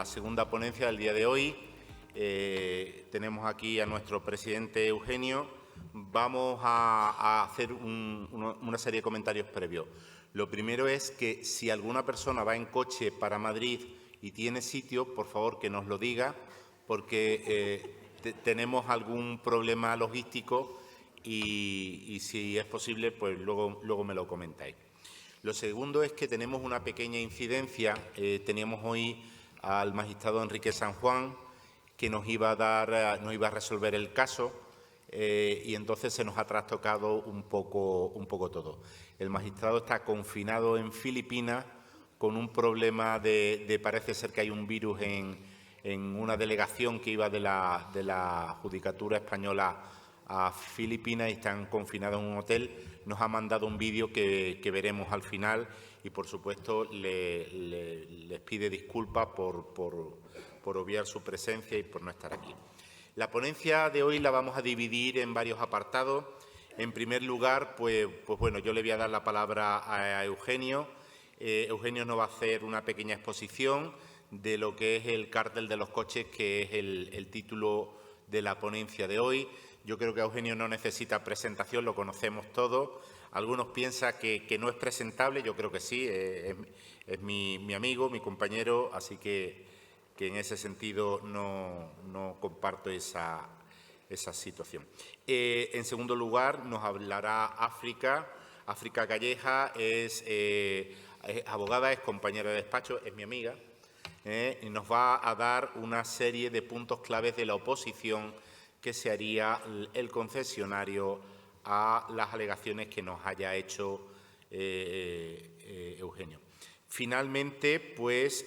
segunda ponencia del día de hoy. Tenemos aquí a nuestro presidente Eugenio. Vamos a hacer una serie de comentarios previos. Lo primero es que si alguna persona va en coche para Madrid y tiene sitio, por favor que nos lo diga, porque tenemos algún problema logístico y si es posible, pues luego me lo comentáis. Lo segundo es que tenemos una pequeña incidencia. Teníamos hoy al magistrado Enrique San Juan, que nos iba a resolver el caso, y entonces se nos ha trastocado un poco todo. El magistrado está confinado en Filipinas con un problema parece ser que hay un virus en una delegación que iba de la Judicatura Española a Filipinas y están confinados en un hotel. Nos ha mandado un vídeo que veremos al final y, por supuesto, les pide disculpas por obviar su presencia y por no estar aquí. La ponencia de hoy la vamos a dividir en varios apartados. En primer lugar, pues bueno, yo le voy a dar la palabra a Eugenio. Eugenio nos va a hacer una pequeña exposición de lo que es el cártel de los coches, que es el título de la ponencia de hoy. Yo creo que Eugenio no necesita presentación, lo conocemos todos. Algunos piensan que no es presentable, yo creo que sí, es mi amigo, mi compañero, así que en ese sentido no comparto esa situación. En segundo lugar, nos hablará África. África Calleja es abogada, es compañera de despacho, es mi amiga, y nos va a dar una serie de puntos claves de la oposición que se haría el concesionario a las alegaciones que nos haya hecho Eugenio. Finalmente, pues,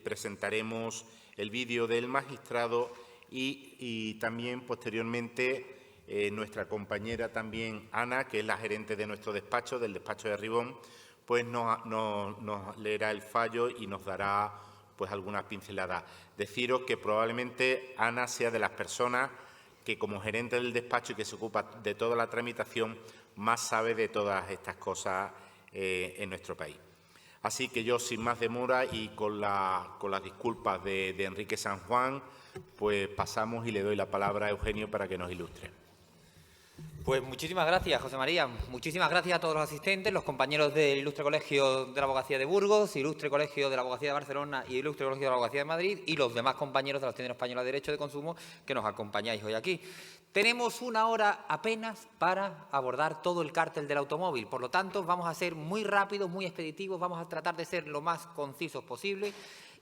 presentaremos el vídeo del magistrado y también, posteriormente, nuestra compañera también, Ana, que es la gerente de nuestro despacho, del despacho de Ribón, pues nos leerá el fallo y nos dará pues algunas pinceladas. Deciros que probablemente Ana sea de las personas que, como gerente del despacho y que se ocupa de toda la tramitación, más sabe de todas estas cosas en nuestro país. Así que yo, sin más demora y con las disculpas de Enrique San Juan, pues pasamos y le doy la palabra a Eugenio para que nos ilustre. Pues muchísimas gracias, José María. Muchísimas gracias a todos los asistentes, los compañeros del Ilustre Colegio de la Abogacía de Burgos, Ilustre Colegio de la Abogacía de Barcelona y Ilustre Colegio de la Abogacía de Madrid y los demás compañeros de la Asociación Española de Derecho de Consumo que nos acompañáis hoy aquí. Tenemos una hora apenas para abordar todo el cártel del automóvil. Por lo tanto, vamos a ser muy rápidos, muy expeditivos, vamos a tratar de ser lo más concisos posible.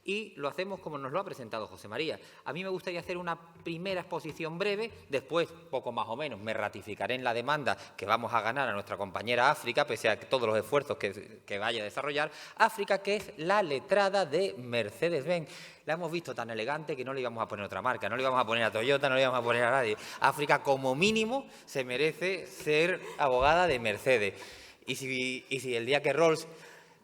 Y lo hacemos como nos lo ha presentado José María. A mí me gustaría hacer una primera exposición breve, después, poco más o menos, me ratificaré en la demanda que vamos a ganar a nuestra compañera África, pese a todos los esfuerzos que vaya a desarrollar. África, que es la letrada de Mercedes-Benz. La hemos visto tan elegante que no le íbamos a poner otra marca, no le íbamos a poner a Toyota, no le íbamos a poner a nadie. África, como mínimo, se merece ser abogada de Mercedes. Y si el día que Rolls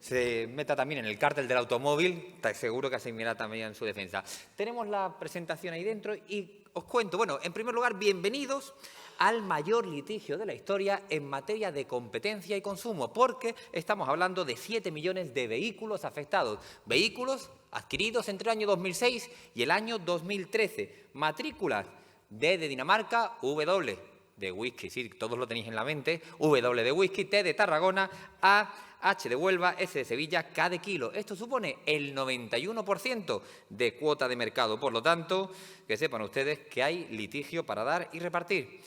se meta también en el cártel del automóvil, seguro que asumirá también en su defensa. Tenemos la presentación ahí dentro y os cuento. Bueno, en primer lugar, bienvenidos al mayor litigio de la historia en materia de competencia y consumo, porque estamos hablando de 7 millones de vehículos afectados. Vehículos adquiridos entre el año 2006 y el año 2013. Matrículas D de Dinamarca, W de whisky, sí, todos lo tenéis en la mente, W de whisky, T de Tarragona, A, H de Huelva, S de Sevilla, K de kilo. Esto supone el 91% de cuota de mercado. Por lo tanto, que sepan ustedes que hay litigio para dar y repartir.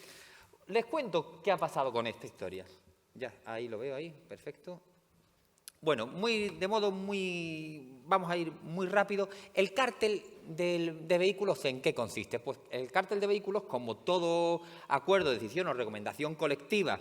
Les cuento qué ha pasado con esta historia. Ya, ahí lo veo, ahí, perfecto. Bueno, vamos a ir muy rápido. El cártel de vehículos, ¿en qué consiste? Pues el cártel de vehículos, como todo acuerdo, decisión o recomendación colectiva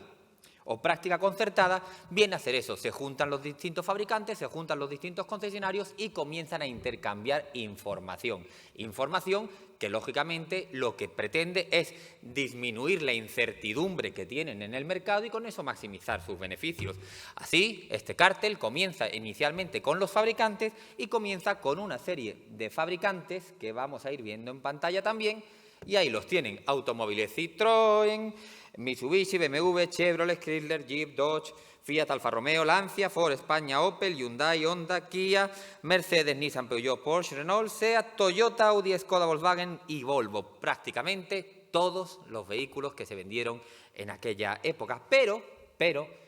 o práctica concertada, viene a hacer eso. Se juntan los distintos fabricantes, se juntan los distintos concesionarios y comienzan a intercambiar información. Información que, lógicamente, lo que pretende es disminuir la incertidumbre que tienen en el mercado y con eso maximizar sus beneficios. Así, este cártel comienza inicialmente con los fabricantes y comienza con una serie de fabricantes que vamos a ir viendo en pantalla también, Y ahí los tienen: automóviles Citroën, Mitsubishi, BMW, Chevrolet, Chrysler, Jeep, Dodge, Fiat, Alfa Romeo, Lancia, Ford, España, Opel, Hyundai, Honda, Kia, Mercedes, Nissan, Peugeot, Porsche, Renault, Seat, Toyota, Audi, Skoda, Volkswagen y Volvo. Prácticamente todos los vehículos que se vendieron en aquella época. Pero,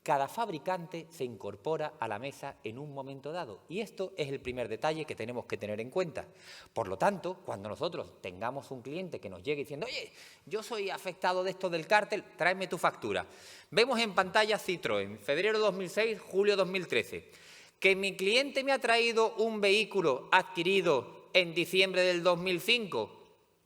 cada fabricante se incorpora a la mesa en un momento dado. Y esto es el primer detalle que tenemos que tener en cuenta. Por lo tanto, cuando nosotros tengamos un cliente que nos llegue diciendo: oye, yo soy afectado de esto del cártel, tráeme tu factura. Vemos en pantalla Citroën, febrero 2006, julio 2013. Que mi cliente me ha traído un vehículo adquirido en diciembre del 2005.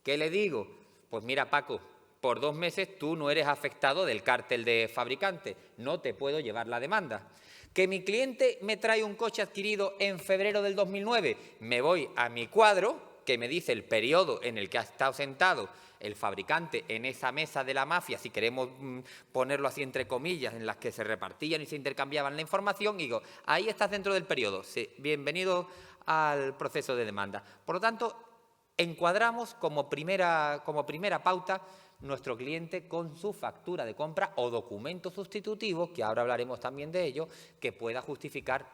¿Qué le digo? Pues mira, Paco, por 2 meses tú no eres afectado del cártel de fabricante, no te puedo llevar la demanda. Que mi cliente me trae un coche adquirido en febrero del 2009, me voy a mi cuadro, que me dice el periodo en el que ha estado sentado el fabricante en esa mesa de la mafia, si queremos ponerlo así entre comillas, en las que se repartían y se intercambiaban la información, y digo, ahí estás dentro del periodo, sí, bienvenido al proceso de demanda. Por lo tanto, encuadramos como primera pauta nuestro cliente con su factura de compra o documento sustitutivo, que ahora hablaremos también de ello, que pueda justificar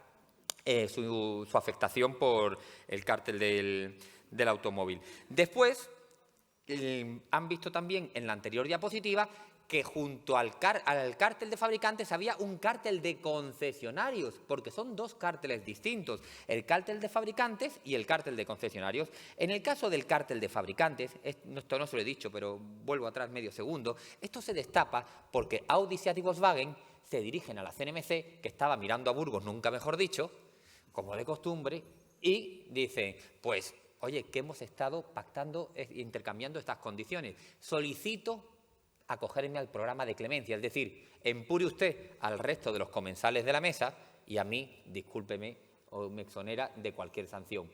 su afectación por el cártel del automóvil. Después, han visto también en la anterior diapositiva que junto al cártel de fabricantes había un cártel de concesionarios, porque son 2 cárteles distintos, el cártel de fabricantes y el cártel de concesionarios. En el caso del cártel de fabricantes, esto no se lo he dicho, pero vuelvo atrás medio segundo, esto se destapa porque Audi, Seat y Volkswagen se dirigen a la CNMC, que estaba mirando a Burgos, nunca mejor dicho, como de costumbre, y dicen, pues, oye, que hemos estado pactando, intercambiando estas condiciones, solicito acogerme al programa de clemencia, es decir, empure usted al resto de los comensales de la mesa y a mí, discúlpeme, o me exonera de cualquier sanción.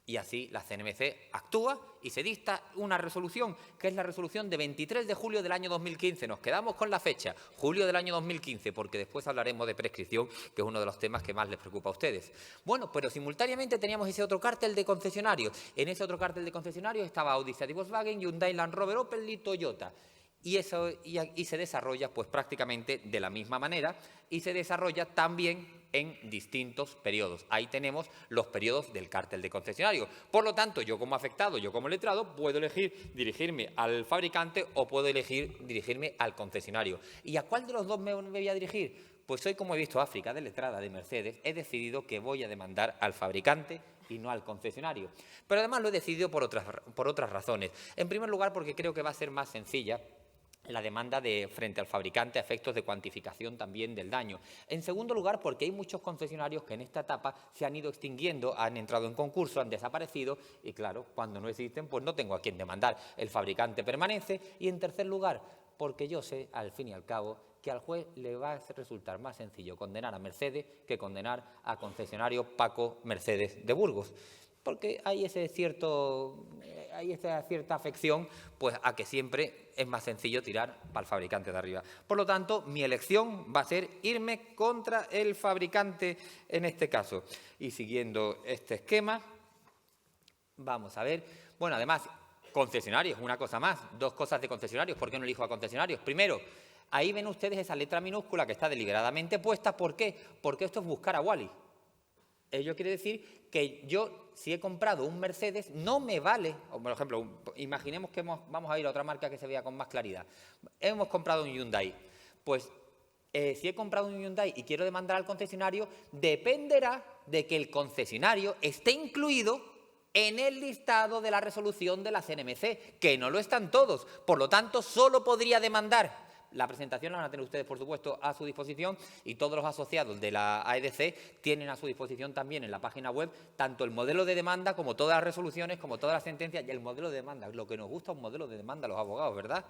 Y así la CNMC actúa y se dicta una resolución, que es la resolución de 23 de julio del año 2015. Nos quedamos con la fecha, julio del año 2015, porque después hablaremos de prescripción, que es uno de los temas que más les preocupa a ustedes. Bueno, pero simultáneamente teníamos ese otro cártel de concesionarios. En ese otro cártel de concesionarios estaba Audi, Seat y Volkswagen, Hyundai, Land Rover, Opel y Toyota. Y se desarrolla pues prácticamente de la misma manera y se desarrolla también en distintos periodos. Ahí tenemos los periodos del cártel de concesionarios. Por lo tanto, yo como afectado, yo como letrado, puedo elegir dirigirme al fabricante o puedo elegir dirigirme al concesionario. ¿Y a cuál de los dos me voy a dirigir? Pues hoy, como he visto África de letrada de Mercedes, he decidido que voy a demandar al fabricante y no al concesionario. Pero además lo he decidido por otras razones. En primer lugar, porque creo que va a ser más sencilla la demanda frente al fabricante a efectos de cuantificación también del daño. En segundo lugar, porque hay muchos concesionarios que en esta etapa se han ido extinguiendo, han entrado en concurso, han desaparecido y, claro, cuando no existen, pues no tengo a quién demandar. El fabricante permanece. Y, en tercer lugar, porque yo sé, al fin y al cabo, que al juez le va a resultar más sencillo condenar a Mercedes que condenar a concesionario Paco Mercedes de Burgos. Porque hay esa cierta afección pues, a que siempre es más sencillo tirar para el fabricante de arriba. Por lo tanto, mi elección va a ser irme contra el fabricante en este caso. Y siguiendo este esquema, vamos a ver. Bueno, además, concesionarios, una cosa más, 2 cosas de concesionarios. ¿Por qué no elijo a concesionarios? Primero, ahí ven ustedes esa letra minúscula que está deliberadamente puesta. ¿Por qué? Porque esto es buscar a Wally. Ello quiere decir que yo, si he comprado un Mercedes, no me vale, o por ejemplo, imaginemos que vamos a ir a otra marca que se vea con más claridad. Hemos comprado un Hyundai. Pues si he comprado un Hyundai y quiero demandar al concesionario, dependerá de que el concesionario esté incluido en el listado de la resolución de la CNMC, que no lo están todos. Por lo tanto, solo podría demandar. La presentación la van a tener ustedes, por supuesto, a su disposición y todos los asociados de la AEDC tienen a su disposición también en la página web tanto el modelo de demanda como todas las resoluciones, como todas las sentencias y el modelo de demanda. Lo que nos gusta es un modelo de demanda a los abogados, ¿verdad?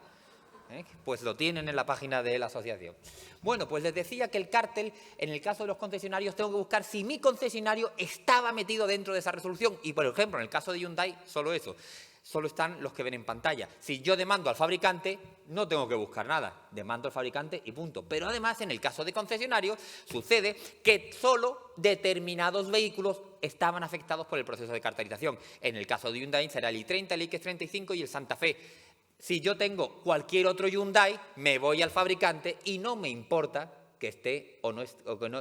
Pues lo tienen en la página de la asociación. Bueno, pues les decía que el cártel, en el caso de los concesionarios, tengo que buscar si mi concesionario estaba metido dentro de esa resolución y, por ejemplo, en el caso de Hyundai, solo eso. solo están los que ven en pantalla. Si yo demando al fabricante, no tengo que buscar nada, demando al fabricante y punto. Pero además, en el caso de concesionarios, sucede que solo determinados vehículos estaban afectados por el proceso de cartelización. En el caso de Hyundai será el i30, el X35 y el Santa Fe. Si yo tengo cualquier otro Hyundai, me voy al fabricante y no me importa que esté o no,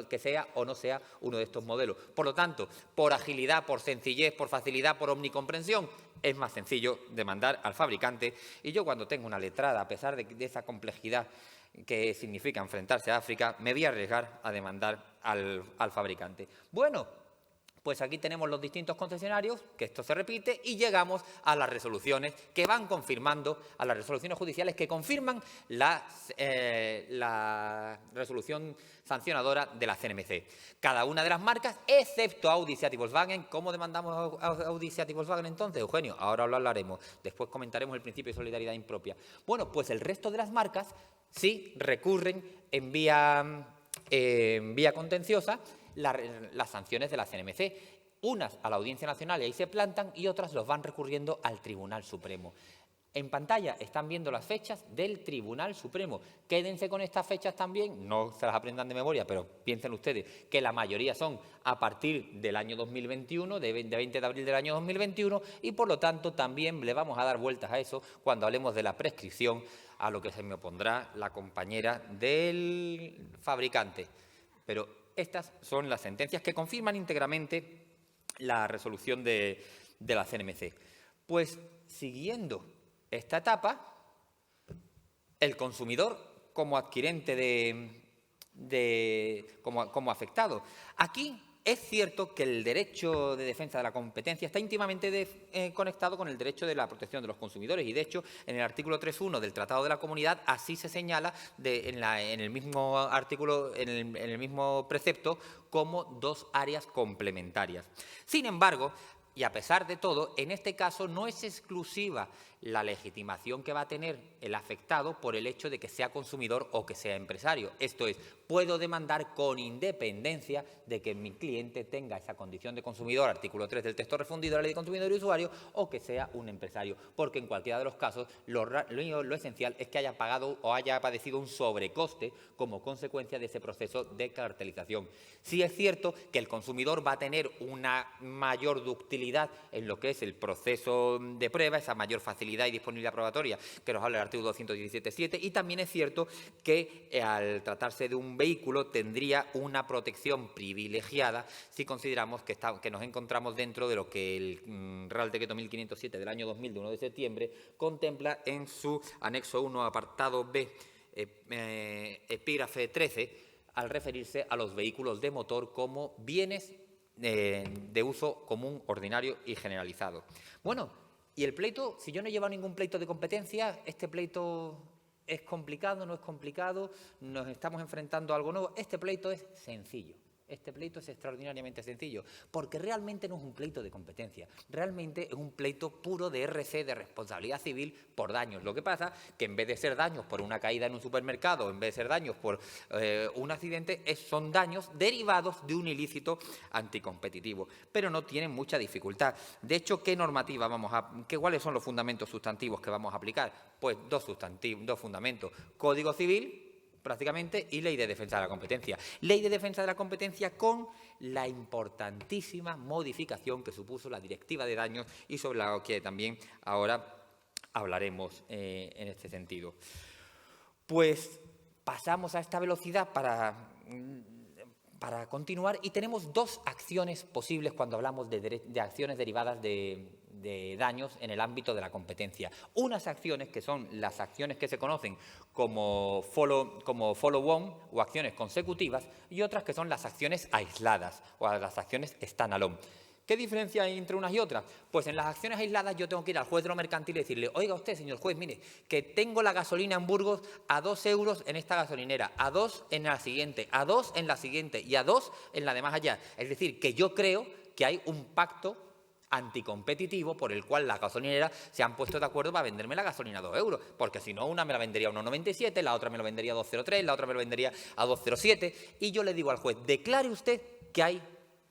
que sea o no sea uno de estos modelos. Por lo tanto, por agilidad, por sencillez, por facilidad, por omnicomprensión, es más sencillo demandar al fabricante. Y yo, cuando tengo una letrada, a pesar de esa complejidad que significa enfrentarse a África, me voy a arriesgar a demandar al fabricante. Bueno, pues aquí tenemos los distintos concesionarios, que esto se repite, y llegamos a las resoluciones que van confirmando, a las resoluciones judiciales que confirman la resolución sancionadora de la CNMC. Cada una de las marcas, excepto Audi, Seat y Volkswagen. ¿Cómo demandamos a Audi, Seat y Volkswagen entonces, Eugenio? Ahora lo hablaremos. Después comentaremos el principio de solidaridad impropia. Bueno, pues el resto de las marcas sí recurren en vía contenciosa las sanciones de la CNMC. Unas a la Audiencia Nacional y ahí se plantan, y otras los van recurriendo al Tribunal Supremo. En pantalla están viendo las fechas del Tribunal Supremo. Quédense con estas fechas también, no se las aprendan de memoria, pero piensen ustedes que la mayoría son a partir del año 2021, de 20 de abril del año 2021, y por lo tanto también le vamos a dar vueltas a eso cuando hablemos de la prescripción, a lo que se me opondrá la compañera del fabricante. Pero estas son las sentencias que confirman íntegramente la resolución de la CNMC. Pues, siguiendo esta etapa, el consumidor como adquirente como afectado. Aquí es cierto que el derecho de defensa de la competencia está íntimamente conectado con el derecho de la protección de los consumidores, y de hecho en el artículo 3.1 del Tratado de la Comunidad así se señala en el mismo artículo, en el mismo precepto, como dos áreas complementarias. Sin embargo, y a pesar de todo, en este caso no es exclusiva la legitimación que va a tener el afectado por el hecho de que sea consumidor o que sea empresario. Esto es, puedo demandar con independencia de que mi cliente tenga esa condición de consumidor, artículo 3 del texto refundido de la Ley de Consumidor y Usuario, o que sea un empresario, porque en cualquiera de los casos lo esencial es que haya pagado o haya padecido un sobrecoste como consecuencia de ese proceso de cartelización. Sí es cierto que el consumidor va a tener una mayor ductilidad en lo que es el proceso de prueba, esa mayor facilidad y disponibilidad probatoria que nos habla el artículo 217.7, y también es cierto que al tratarse de un vehículo tendría una protección privilegiada si consideramos que nos encontramos dentro de lo que el Real Decreto 1507 del año 2000 de 1 de septiembre contempla en su anexo 1, apartado B, epígrafe 13, al referirse a los vehículos de motor como bienes de uso común, ordinario y generalizado. Bueno, y el pleito, si yo no llevo ningún pleito de competencia, ¿este pleito es complicado, no es complicado? ¿Nos estamos enfrentando a algo nuevo? Este pleito es sencillo. Este pleito es extraordinariamente sencillo, porque realmente no es un pleito de competencia, realmente es un pleito puro de RC, de responsabilidad civil por daños. Lo que pasa que en vez de ser daños por una caída en un supermercado, en vez de ser daños por un accidente, son daños derivados de un ilícito anticompetitivo, pero no tienen mucha dificultad. De hecho, ¿qué normativa cuáles son los fundamentos sustantivos que vamos a aplicar? Pues dos fundamentos: Código Civil, prácticamente, y Ley de Defensa de la Competencia. Ley de Defensa de la Competencia con la importantísima modificación que supuso la Directiva de Daños, y sobre la que también ahora hablaremos en este sentido. Pues pasamos a esta velocidad para continuar, y tenemos dos acciones posibles cuando hablamos de acciones derivadas de daños en el ámbito de la competencia. Unas acciones que son las acciones que se conocen como follow-on o acciones consecutivas, y otras que son las acciones aisladas o las acciones standalone. ¿Qué diferencia hay entre unas y otras? Pues en las acciones aisladas yo tengo que ir al juez de lo mercantil y decirle: oiga usted, señor juez, mire, que tengo la gasolina en Burgos a 2 euros en esta gasolinera, a 2 en la siguiente, a 2 en la siguiente y a 2 en la de más allá. Es decir, que yo creo que hay un pacto anticompetitivo por el cual las gasolineras se han puesto de acuerdo para venderme la gasolina a 2 euros, porque si no, una me la vendería a 1,97, la otra me lo vendería a 2,03, la otra me lo vendería a 2,07, y yo le digo al juez: declare usted que hay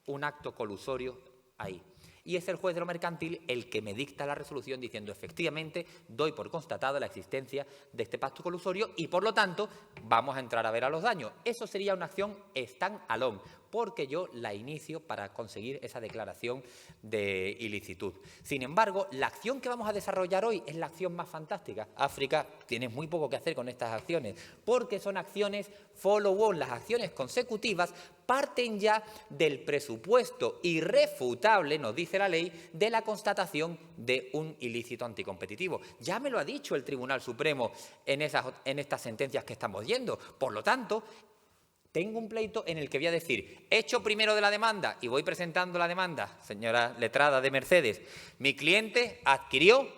un acto colusorio ahí. y es el juez de lo mercantil el que me dicta la resolución diciendo efectivamente doy por constatado la existencia de este pacto colusorio y por lo tanto vamos a entrar a ver a los daños. Eso sería una acción stand-alone, porque yo la inicio para conseguir esa declaración de ilicitud. Sin embargo, la acción que vamos a desarrollar hoy es la acción más fantástica. África tiene muy poco que hacer con estas acciones, porque son acciones follow-on. Las acciones consecutivas parten ya del presupuesto irrefutable, nos dice la ley, de la constatación de un ilícito anticompetitivo. Ya me lo ha dicho el Tribunal Supremo en estas sentencias que estamos viendo. Por lo tanto, tengo un pleito en el que voy a decir, hecho primero de la demanda, y voy presentando la demanda, señora letrada de Mercedes, mi cliente adquirió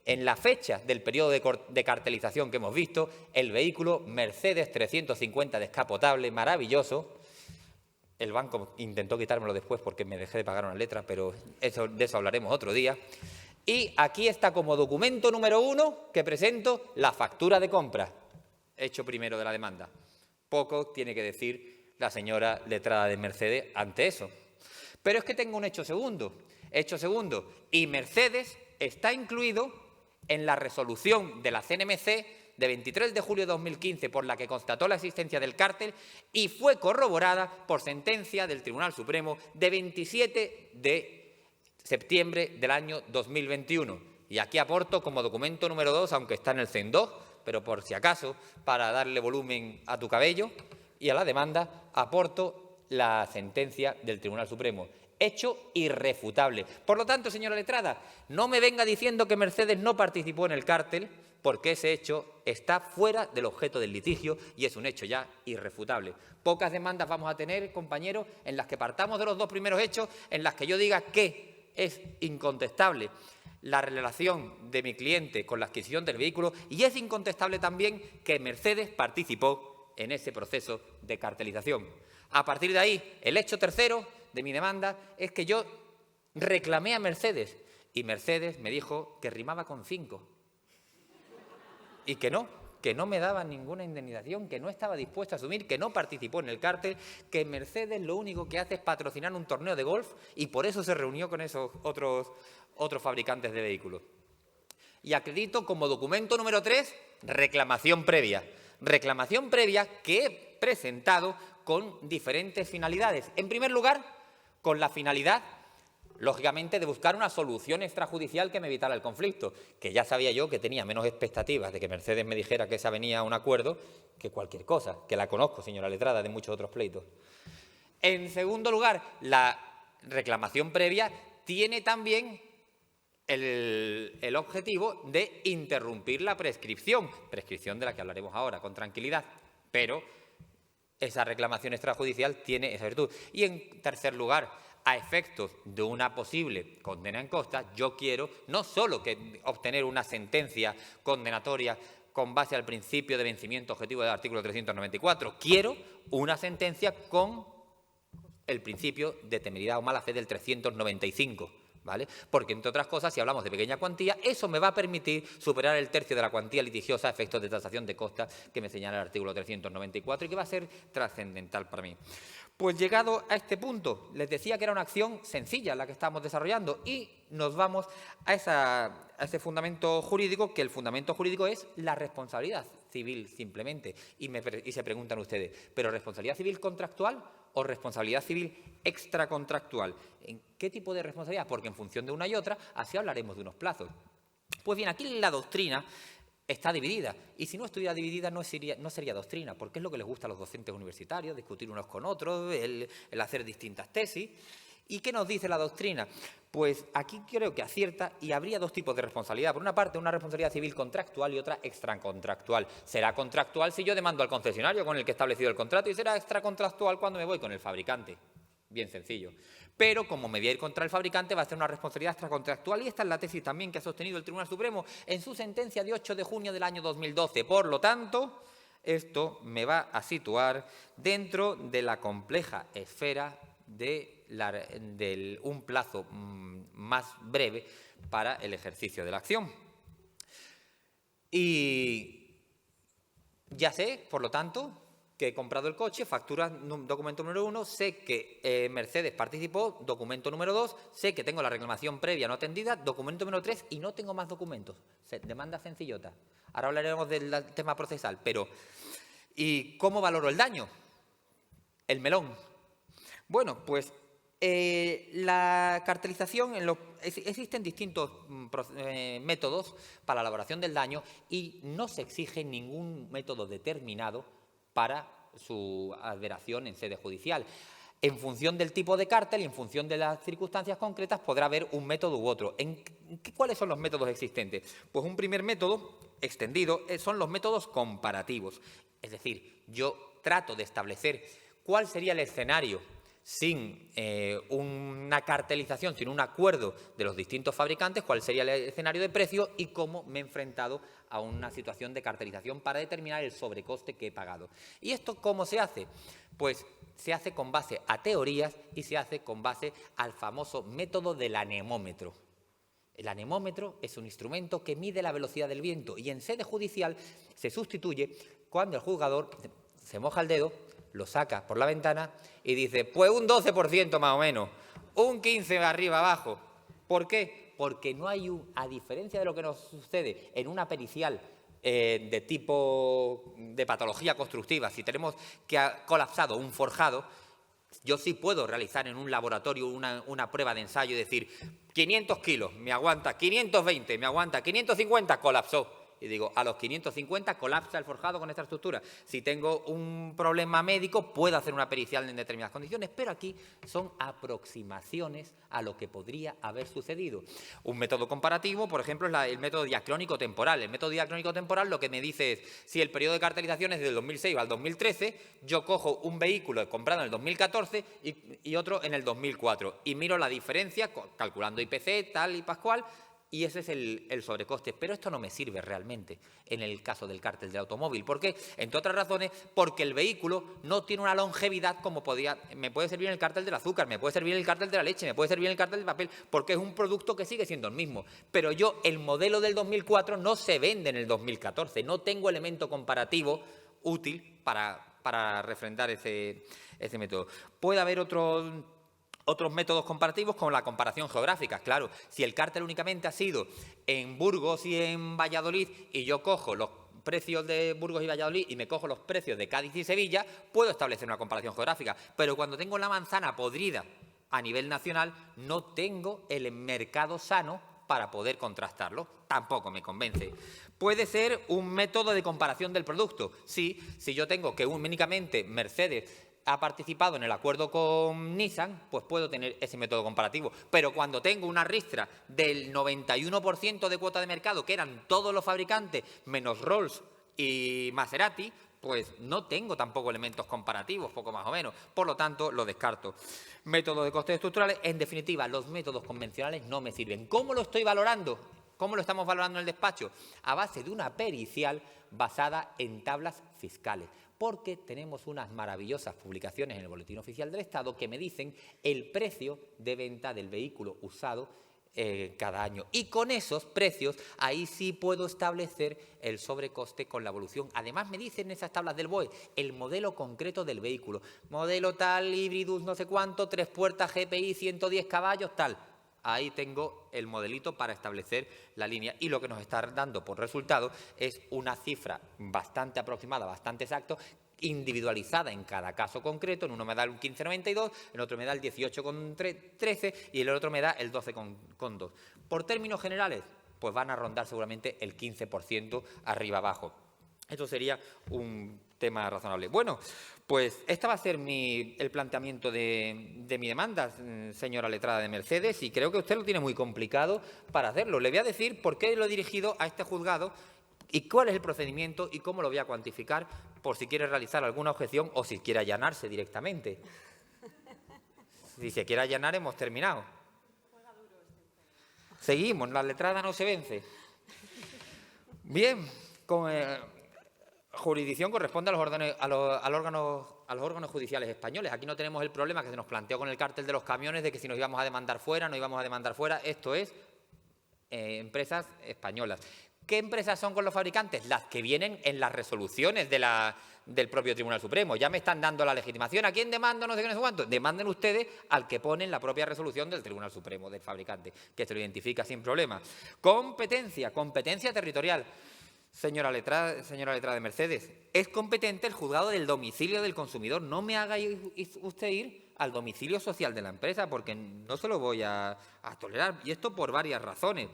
en la fecha del periodo de cartelización que hemos visto el vehículo Mercedes 350 descapotable, maravilloso. El banco intentó quitármelo después porque me dejé de pagar una letra, pero de eso hablaremos otro día. Y aquí está como documento número 1 que presento la factura de compra, hecho primero de la demanda. Poco tiene que decir la señora letrada de Mercedes ante eso. Pero es que tengo un hecho segundo. Hecho segundo. Y Mercedes está incluido en la resolución de la CNMC de 23 de julio de 2015 por la que constató la existencia del cártel y fue corroborada por sentencia del Tribunal Supremo de 27 de septiembre del año 2021. Y aquí aporto como documento número 2, aunque está en el CEN 2, pero por si acaso, para darle volumen a tu cabello y a la demanda, aporto la sentencia del Tribunal Supremo. Hecho irrefutable. Por lo tanto, señora letrada, no me venga diciendo que Mercedes no participó en el cártel, porque ese hecho está fuera del objeto del litigio y es un hecho ya irrefutable. Pocas demandas vamos a tener, compañeros, en las que partamos de los dos primeros hechos, en las que yo diga que es incontestable la relación de mi cliente con la adquisición del vehículo y es incontestable también que Mercedes participó en ese proceso de cartelización. A partir de ahí, el hecho tercero de mi demanda es que yo reclamé a Mercedes y Mercedes me dijo que rimaba con 5 y que no me daba ninguna indemnización, que no estaba dispuesta a asumir, que no participó en el cártel, que Mercedes lo único que hace es patrocinar un torneo de golf y por eso se reunió con esos otros fabricantes de vehículos. Y acredito como documento número 3, reclamación previa. Reclamación previa que he presentado con diferentes finalidades. En primer lugar, con la finalidad, lógicamente, de buscar una solución extrajudicial que me evitara el conflicto, que ya sabía yo que tenía menos expectativas de que Mercedes me dijera que esa venía a un acuerdo que cualquier cosa, que la conozco, señora letrada, de muchos otros pleitos. En segundo lugar, la reclamación previa tiene también el objetivo de interrumpir la prescripción de la que hablaremos ahora con tranquilidad, pero esa reclamación extrajudicial tiene esa virtud. Y en tercer lugar, a efectos de una posible condena en costa, yo quiero no solo obtener una sentencia condenatoria con base al principio de vencimiento objetivo del artículo 394, quiero una sentencia con el principio de temeridad o mala fe del 395. ¿Vale? Porque, entre otras cosas, si hablamos de pequeña cuantía, eso me va a permitir superar el tercio de la cuantía litigiosa a efectos de tasación de costas que me señala el artículo 394 y que va a ser trascendental para mí. Pues llegado a este punto, les decía que era una acción sencilla la que estamos desarrollando y nos vamos a ese fundamento jurídico, que el fundamento jurídico es la responsabilidad civil simplemente. Y se preguntan ustedes, ¿pero responsabilidad civil contractual o responsabilidad civil extracontractual? ¿En qué tipo de responsabilidad? Porque en función de una y otra, así hablaremos de unos plazos. Pues bien, aquí la doctrina está dividida. Y si no estuviera dividida no sería doctrina, porque es lo que les gusta a los docentes universitarios, discutir unos con otros, el hacer distintas tesis. ¿Y qué nos dice la doctrina? Pues aquí creo que acierta y habría dos tipos de responsabilidad. Por una parte, una responsabilidad civil contractual y otra extracontractual. Será contractual si yo demando al concesionario con el que he establecido el contrato y será extracontractual cuando me voy con el fabricante. Bien sencillo. Pero como me voy a ir contra el fabricante va a ser una responsabilidad extracontractual y esta es la tesis también que ha sostenido el Tribunal Supremo en su sentencia de 8 de junio del año 2012. Por lo tanto, esto me va a situar dentro de la compleja esfera de un plazo más breve para el ejercicio de la acción. Y ya sé, por lo tanto, que he comprado el coche, factura, documento número 1, sé que Mercedes participó, documento número 2, sé que tengo la reclamación previa no atendida, documento número 3 y no tengo más documentos. Demanda sencillota. Ahora hablaremos del tema procesal, pero ¿y cómo valoro el daño? El melón. Bueno, pues la cartelización, existen distintos métodos para la elaboración del daño y no se exige ningún método determinado para su adveración en sede judicial. En función del tipo de cártel y en función de las circunstancias concretas podrá haber un método u otro. ¿Cuáles son los métodos existentes? Pues un primer método extendido son los métodos comparativos. Es decir, yo trato de establecer cuál sería el escenario sin una cartelización, sin un acuerdo de los distintos fabricantes, cuál sería el escenario de precio y cómo me he enfrentado a una situación de cartelización para determinar el sobrecoste que he pagado. ¿Y esto cómo se hace? Pues se hace con base a teorías y se hace con base al famoso método del anemómetro. El anemómetro es un instrumento que mide la velocidad del viento y en sede judicial se sustituye cuando el juzgador se moja el dedo, lo saca por la ventana y dice, pues un 12% más o menos, un 15% arriba abajo. ¿Por qué? Porque no hay a diferencia de lo que nos sucede en una pericial de tipo de patología constructiva, si tenemos que ha colapsado un forjado, yo sí puedo realizar en un laboratorio una prueba de ensayo y decir 500 kilos, me aguanta, 520, me aguanta, 550, colapsó. Y digo, a los 550 colapsa el forjado con esta estructura. Si tengo un problema médico, puedo hacer una pericial en determinadas condiciones, pero aquí son aproximaciones a lo que podría haber sucedido. Un método comparativo, por ejemplo, es el método diacrónico temporal. El método diacrónico temporal lo que me dice es, si el periodo de cartelización es del 2006 al 2013, yo cojo un vehículo comprado en el 2014 y otro en el 2004 y miro la diferencia calculando IPC, tal y pascual, y ese es el sobrecoste. Pero esto no me sirve realmente en el caso del cártel del automóvil. ¿Por qué? Entre otras razones, porque el vehículo no tiene una longevidad como me puede servir en el cártel del azúcar, me puede servir en el cártel de la leche, me puede servir en el cártel del papel, porque es un producto que sigue siendo el mismo. Pero el modelo del 2004 no se vende en el 2014, no tengo elemento comparativo útil para refrendar ese método. Puede haber otros métodos comparativos como la comparación geográfica. Claro, si el cártel únicamente ha sido en Burgos y en Valladolid y yo cojo los precios de Burgos y Valladolid y me cojo los precios de Cádiz y Sevilla, puedo establecer una comparación geográfica. Pero cuando tengo la manzana podrida a nivel nacional, no tengo el mercado sano para poder contrastarlo. Tampoco me convence. Puede ser un método de comparación del producto. Sí, si yo tengo que únicamente Mercedes ha participado en el acuerdo con Nissan, pues puedo tener ese método comparativo. Pero cuando tengo una ristra del 91% de cuota de mercado, que eran todos los fabricantes, menos Rolls y Maserati, pues no tengo tampoco elementos comparativos, poco más o menos. Por lo tanto, lo descarto. Métodos de costes estructurales, en definitiva, los métodos convencionales no me sirven. ¿Cómo lo estoy valorando? ¿Cómo lo estamos valorando en el despacho? A base de una pericial basada en tablas fiscales, porque tenemos unas maravillosas publicaciones en el Boletín Oficial del Estado que me dicen el precio de venta del vehículo usado cada año. Y con esos precios, ahí sí puedo establecer el sobrecoste con la evolución. Además, me dicen esas tablas del BOE el modelo concreto del vehículo. Modelo tal, híbridos, no sé cuánto, 3 puertas, GPI, 110 caballos, tal. Ahí tengo el modelito para establecer la línea y lo que nos está dando por resultado es una cifra bastante aproximada, bastante exacta, individualizada en cada caso concreto. En uno me da el 15,92, en otro me da el 18,13 y en el otro me da el 12,2. Por términos generales, pues van a rondar seguramente el 15% arriba abajo. Esto sería un tema razonable. Bueno, pues este va a ser el planteamiento de mi demanda, señora letrada de Mercedes, y creo que usted lo tiene muy complicado para hacerlo. Le voy a decir por qué lo he dirigido a este juzgado y cuál es el procedimiento y cómo lo voy a cuantificar por si quiere realizar alguna objeción o si quiere allanarse directamente. Si se quiere allanar, hemos terminado. Seguimos, la letrada no se vence. Bien, jurisdicción corresponde a los órganos judiciales españoles. Aquí no tenemos el problema que se nos planteó con el cártel de los camiones de que si nos íbamos a demandar fuera, no íbamos a demandar fuera. Esto es empresas españolas. ¿Qué empresas son con los fabricantes? Las que vienen en las resoluciones de del propio Tribunal Supremo. Ya me están dando la legitimación. ¿A quién demando? No sé qué, no sé cuánto. Demanden ustedes al que pone en la propia resolución del Tribunal Supremo, del fabricante, que se lo identifica sin problema. Competencia territorial. Señora letrada de Mercedes, es competente el juzgado del domicilio del consumidor. No me haga usted ir al domicilio social de la empresa, porque no se lo voy a tolerar. Y esto por varias razones.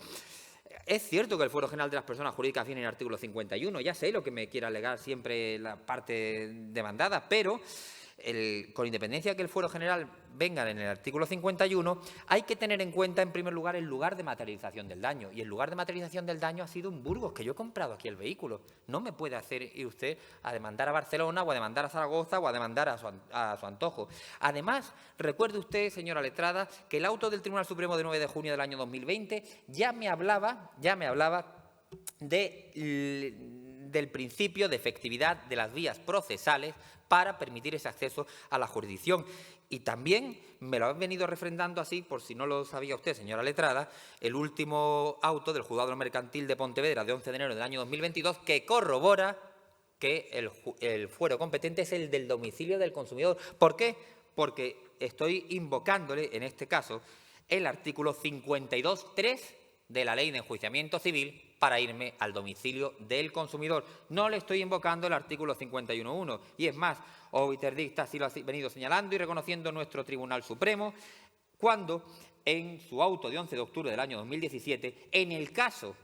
Es cierto que el Fuero General de las Personas Jurídicas viene en el artículo 51. Ya sé lo que me quiera alegar siempre la parte demandada, pero con independencia que el Fuero General venga en el artículo 51, hay que tener en cuenta, en primer lugar, el lugar de materialización del daño. Y el lugar de materialización del daño ha sido en Burgos, que yo he comprado aquí el vehículo. No me puede hacer ir usted a demandar a Barcelona o a demandar a Zaragoza o a demandar a su antojo. Además, recuerde usted, señora letrada, que el auto del Tribunal Supremo de 9 de junio del año 2020 ya me hablaba del principio de efectividad de las vías procesales para permitir ese acceso a la jurisdicción. Y también me lo han venido refrendando así, por si no lo sabía usted, señora letrada, el último auto del Juzgado Mercantil de Pontevedra de 11 de enero del año 2022 que corrobora que el fuero competente es el del domicilio del consumidor. ¿Por qué? Porque estoy invocándole, en este caso, el artículo 52.3 de la Ley de Enjuiciamiento Civil para irme al domicilio del consumidor. No le estoy invocando el artículo 51.1. Y es más, Oiterdicta así lo ha venido señalando y reconociendo nuestro Tribunal Supremo, cuando en su auto de 11 de octubre del año 2017, en el caso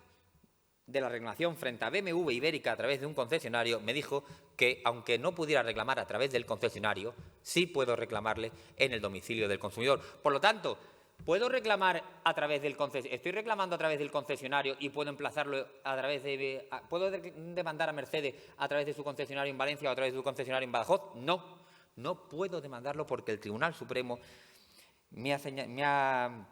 de la reclamación frente a BMW Ibérica a través de un concesionario, me dijo que, aunque no pudiera reclamar a través del concesionario, sí puedo reclamarle en el domicilio del consumidor. Por lo tanto, ¿puedo reclamar a través del concesionario? ¿Estoy reclamando a través del concesionario y puedo emplazarlo a través de... ¿Puedo demandar a Mercedes a través de su concesionario en Valencia o a través de su concesionario en Badajoz? No puedo demandarlo porque el Tribunal Supremo me ha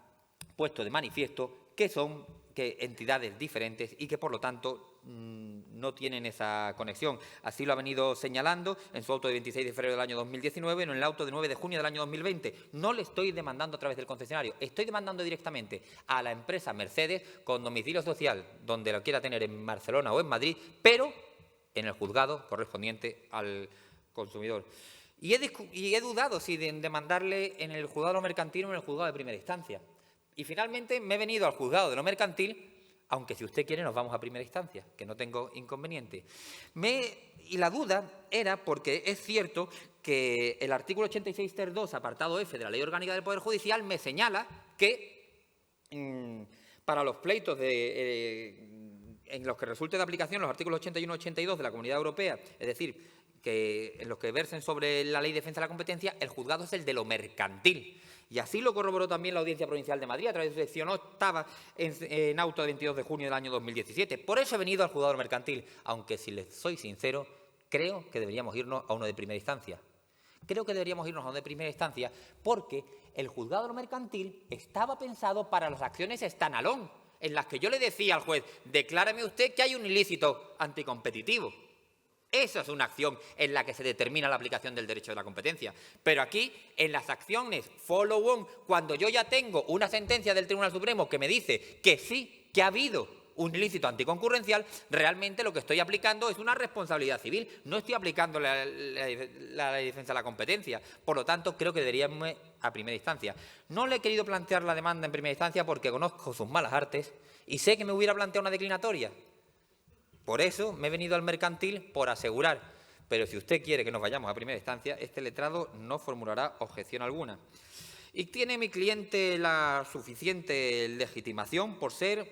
puesto de manifiesto que son entidades diferentes y que, por lo tanto, no tienen esa conexión. Así lo ha venido señalando en su auto de 26 de febrero del año 2019, en el auto de 9 de junio del año 2020. No le estoy demandando a través del concesionario, estoy demandando directamente a la empresa Mercedes con domicilio social, donde lo quiera tener en Barcelona o en Madrid, pero en el juzgado correspondiente al consumidor. Y he dudado si de demandarle en el juzgado mercantil o en el juzgado de primera instancia. Y finalmente me he venido al juzgado de lo mercantil, aunque si usted quiere nos vamos a primera instancia, que no tengo inconveniente. Y la duda era porque es cierto que el artículo 86 ter 2, apartado F de la Ley Orgánica del Poder Judicial, me señala que para los pleitos en los que resulte de aplicación los artículos 81 y 82 de la Comunidad Europea, es decir, que en los que versen sobre la Ley de Defensa de la Competencia, el juzgado es el de lo mercantil. Y así lo corroboró también la Audiencia Provincial de Madrid a través de su sección octava en auto de 22 de junio del año 2017. Por eso he venido al juzgado mercantil, aunque si les soy sincero, creo que deberíamos irnos a uno de primera instancia. Creo que deberíamos irnos a uno de primera instancia porque el juzgado mercantil estaba pensado para las acciones standalone, en las que yo le decía al juez, declárame usted que hay un ilícito anticompetitivo. Esa es una acción en la que se determina la aplicación del derecho de la competencia. Pero aquí, en las acciones follow-on, cuando yo ya tengo una sentencia del Tribunal Supremo que me dice que sí, que ha habido un ilícito anticoncurrencial, realmente lo que estoy aplicando es una responsabilidad civil. No estoy aplicando la defensa de la competencia. Por lo tanto, creo que deberíamos ir a primera instancia. No le he querido plantear la demanda en primera instancia porque conozco sus malas artes y sé que me hubiera planteado una declinatoria. Por eso me he venido al mercantil por asegurar, pero si usted quiere que nos vayamos a primera instancia, este letrado no formulará objeción alguna. Y tiene mi cliente la suficiente legitimación por ser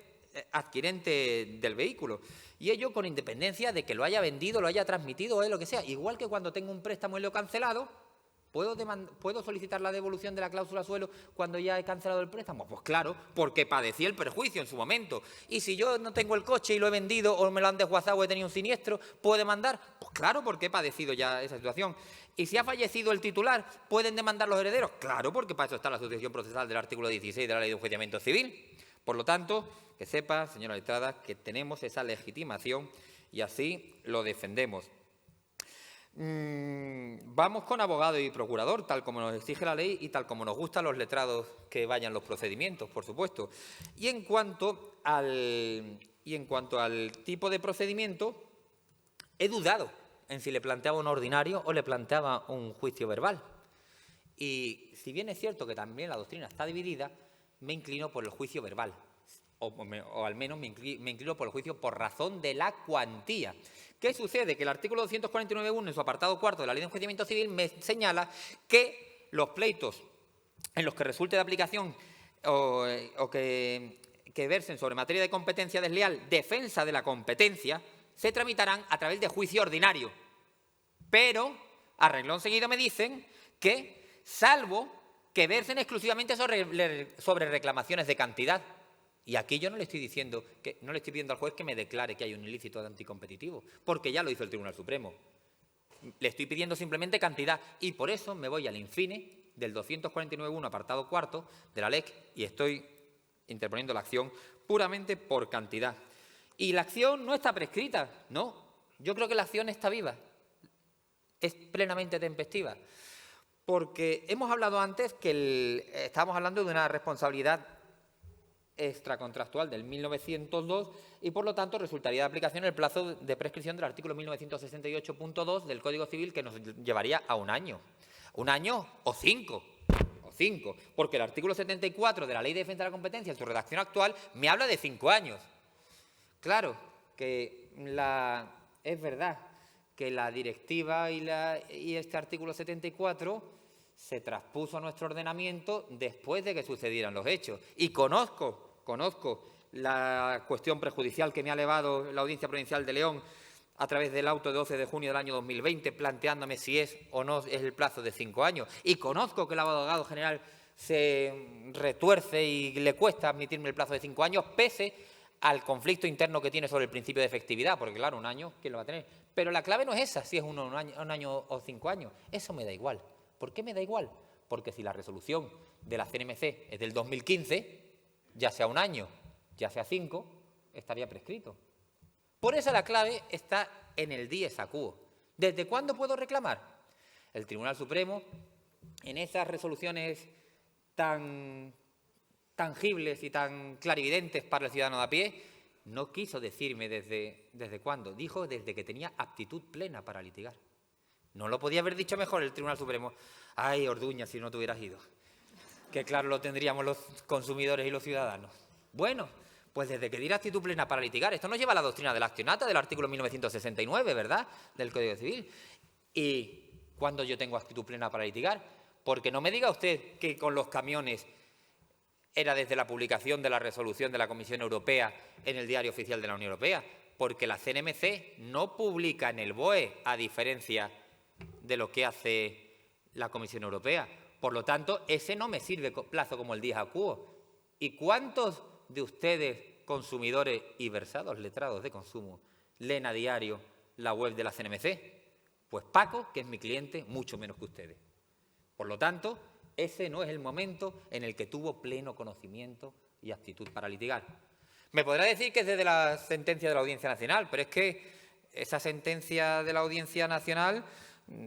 adquirente del vehículo. Y ello con independencia de que lo haya vendido, lo haya transmitido o lo que sea. Igual que cuando tengo un préstamo y lo he cancelado, ¿puedo solicitar la devolución de la cláusula suelo cuando ya he cancelado el préstamo? Pues claro, porque padecí el perjuicio en su momento. Y si yo no tengo el coche y lo he vendido o me lo han desguazado o he tenido un siniestro, ¿puedo demandar? Pues claro, porque he padecido ya esa situación. Y si ha fallecido el titular, ¿pueden demandar los herederos? Claro, porque para eso está la sucesión procesal del artículo 16 de la Ley de Enjuiciamiento Civil. Por lo tanto, que sepa, señora letrada, que tenemos esa legitimación y así lo defendemos. Vamos con abogado y procurador, tal como nos exige la ley y tal como nos gustan los letrados que vayan los procedimientos, por supuesto. Y en cuanto al tipo de procedimiento, he dudado en si le planteaba un ordinario o le planteaba un juicio verbal. Y si bien es cierto que también la doctrina está dividida, me inclino por el juicio verbal, o al menos me inclino por el juicio por razón de la cuantía. ¿Qué sucede? Que el artículo 249.1, en su apartado cuarto de la Ley de Enjuiciamiento Civil, me señala que los pleitos en los que resulte de aplicación o que versen sobre materia de competencia desleal, defensa de la competencia, se tramitarán a través de juicio ordinario. Pero, a renglón seguido me dicen que, salvo que versen exclusivamente sobre reclamaciones de cantidad. Y aquí yo no le estoy diciendo, no le estoy pidiendo al juez que me declare que hay un ilícito anticompetitivo, porque ya lo hizo el Tribunal Supremo. Le estoy pidiendo simplemente cantidad y por eso me voy al infine del 249.1, apartado cuarto de la LEC, y estoy interponiendo la acción puramente por cantidad. Y la acción no está prescrita, no. Yo creo que la acción está viva, es plenamente tempestiva. Porque hemos hablado antes que estábamos hablando de una responsabilidad extracontractual del 1902 y, por lo tanto, resultaría de aplicación el plazo de prescripción del artículo 1968.2 del Código Civil, que nos llevaría a un año. Un año o cinco, porque el artículo 74 de la Ley de Defensa de la Competencia, en su redacción actual, me habla de 5 años. Claro que es verdad que la directiva y este artículo 74 se traspuso a nuestro ordenamiento después de que sucedieran los hechos. Y conozco la cuestión prejudicial que me ha elevado la Audiencia Provincial de León a través del auto de 12 de junio del año 2020, planteándome si es o no es el plazo de 5 años. Y conozco que el abogado general se retuerce y le cuesta admitirme el plazo de 5 años, pese al conflicto interno que tiene sobre el principio de efectividad, porque claro, un año, ¿quién lo va a tener? Pero la clave no es esa, si es un año o 5 años. Eso me da igual. ¿Por qué me da igual? Porque si la resolución de la CNMC es del 2015, ya sea un año, ya sea 5, estaría prescrito. Por eso la clave está en el dies a quo. ¿Desde cuándo puedo reclamar? El Tribunal Supremo, en esas resoluciones tan tangibles y tan clarividentes para el ciudadano de a pie, no quiso decirme desde cuándo. Dijo desde que tenía aptitud plena para litigar. No lo podía haber dicho mejor el Tribunal Supremo. Ay, Orduña, si no te hubieras ido. Que claro lo tendríamos los consumidores y los ciudadanos. Bueno, pues desde que diera actitud plena para litigar. Esto nos lleva a la doctrina de la accionata del artículo 1969, ¿verdad?, del Código Civil. ¿Y cuándo yo tengo actitud plena para litigar? Porque no me diga usted que con los camiones era desde la publicación de la resolución de la Comisión Europea en el Diario Oficial de la Unión Europea, porque la CNMC no publica en el BOE, a diferencia de lo que hace la Comisión Europea. Por lo tanto, ese no me sirve plazo como el dies a quo. ¿Y cuántos de ustedes, consumidores y versados letrados de consumo, leen a diario la web de la CNMC? Pues Paco, que es mi cliente, mucho menos que ustedes. Por lo tanto, ese no es el momento en el que tuvo pleno conocimiento y aptitud para litigar. Me podrá decir que es desde la sentencia de la Audiencia Nacional, pero es que esa sentencia de la Audiencia Nacional,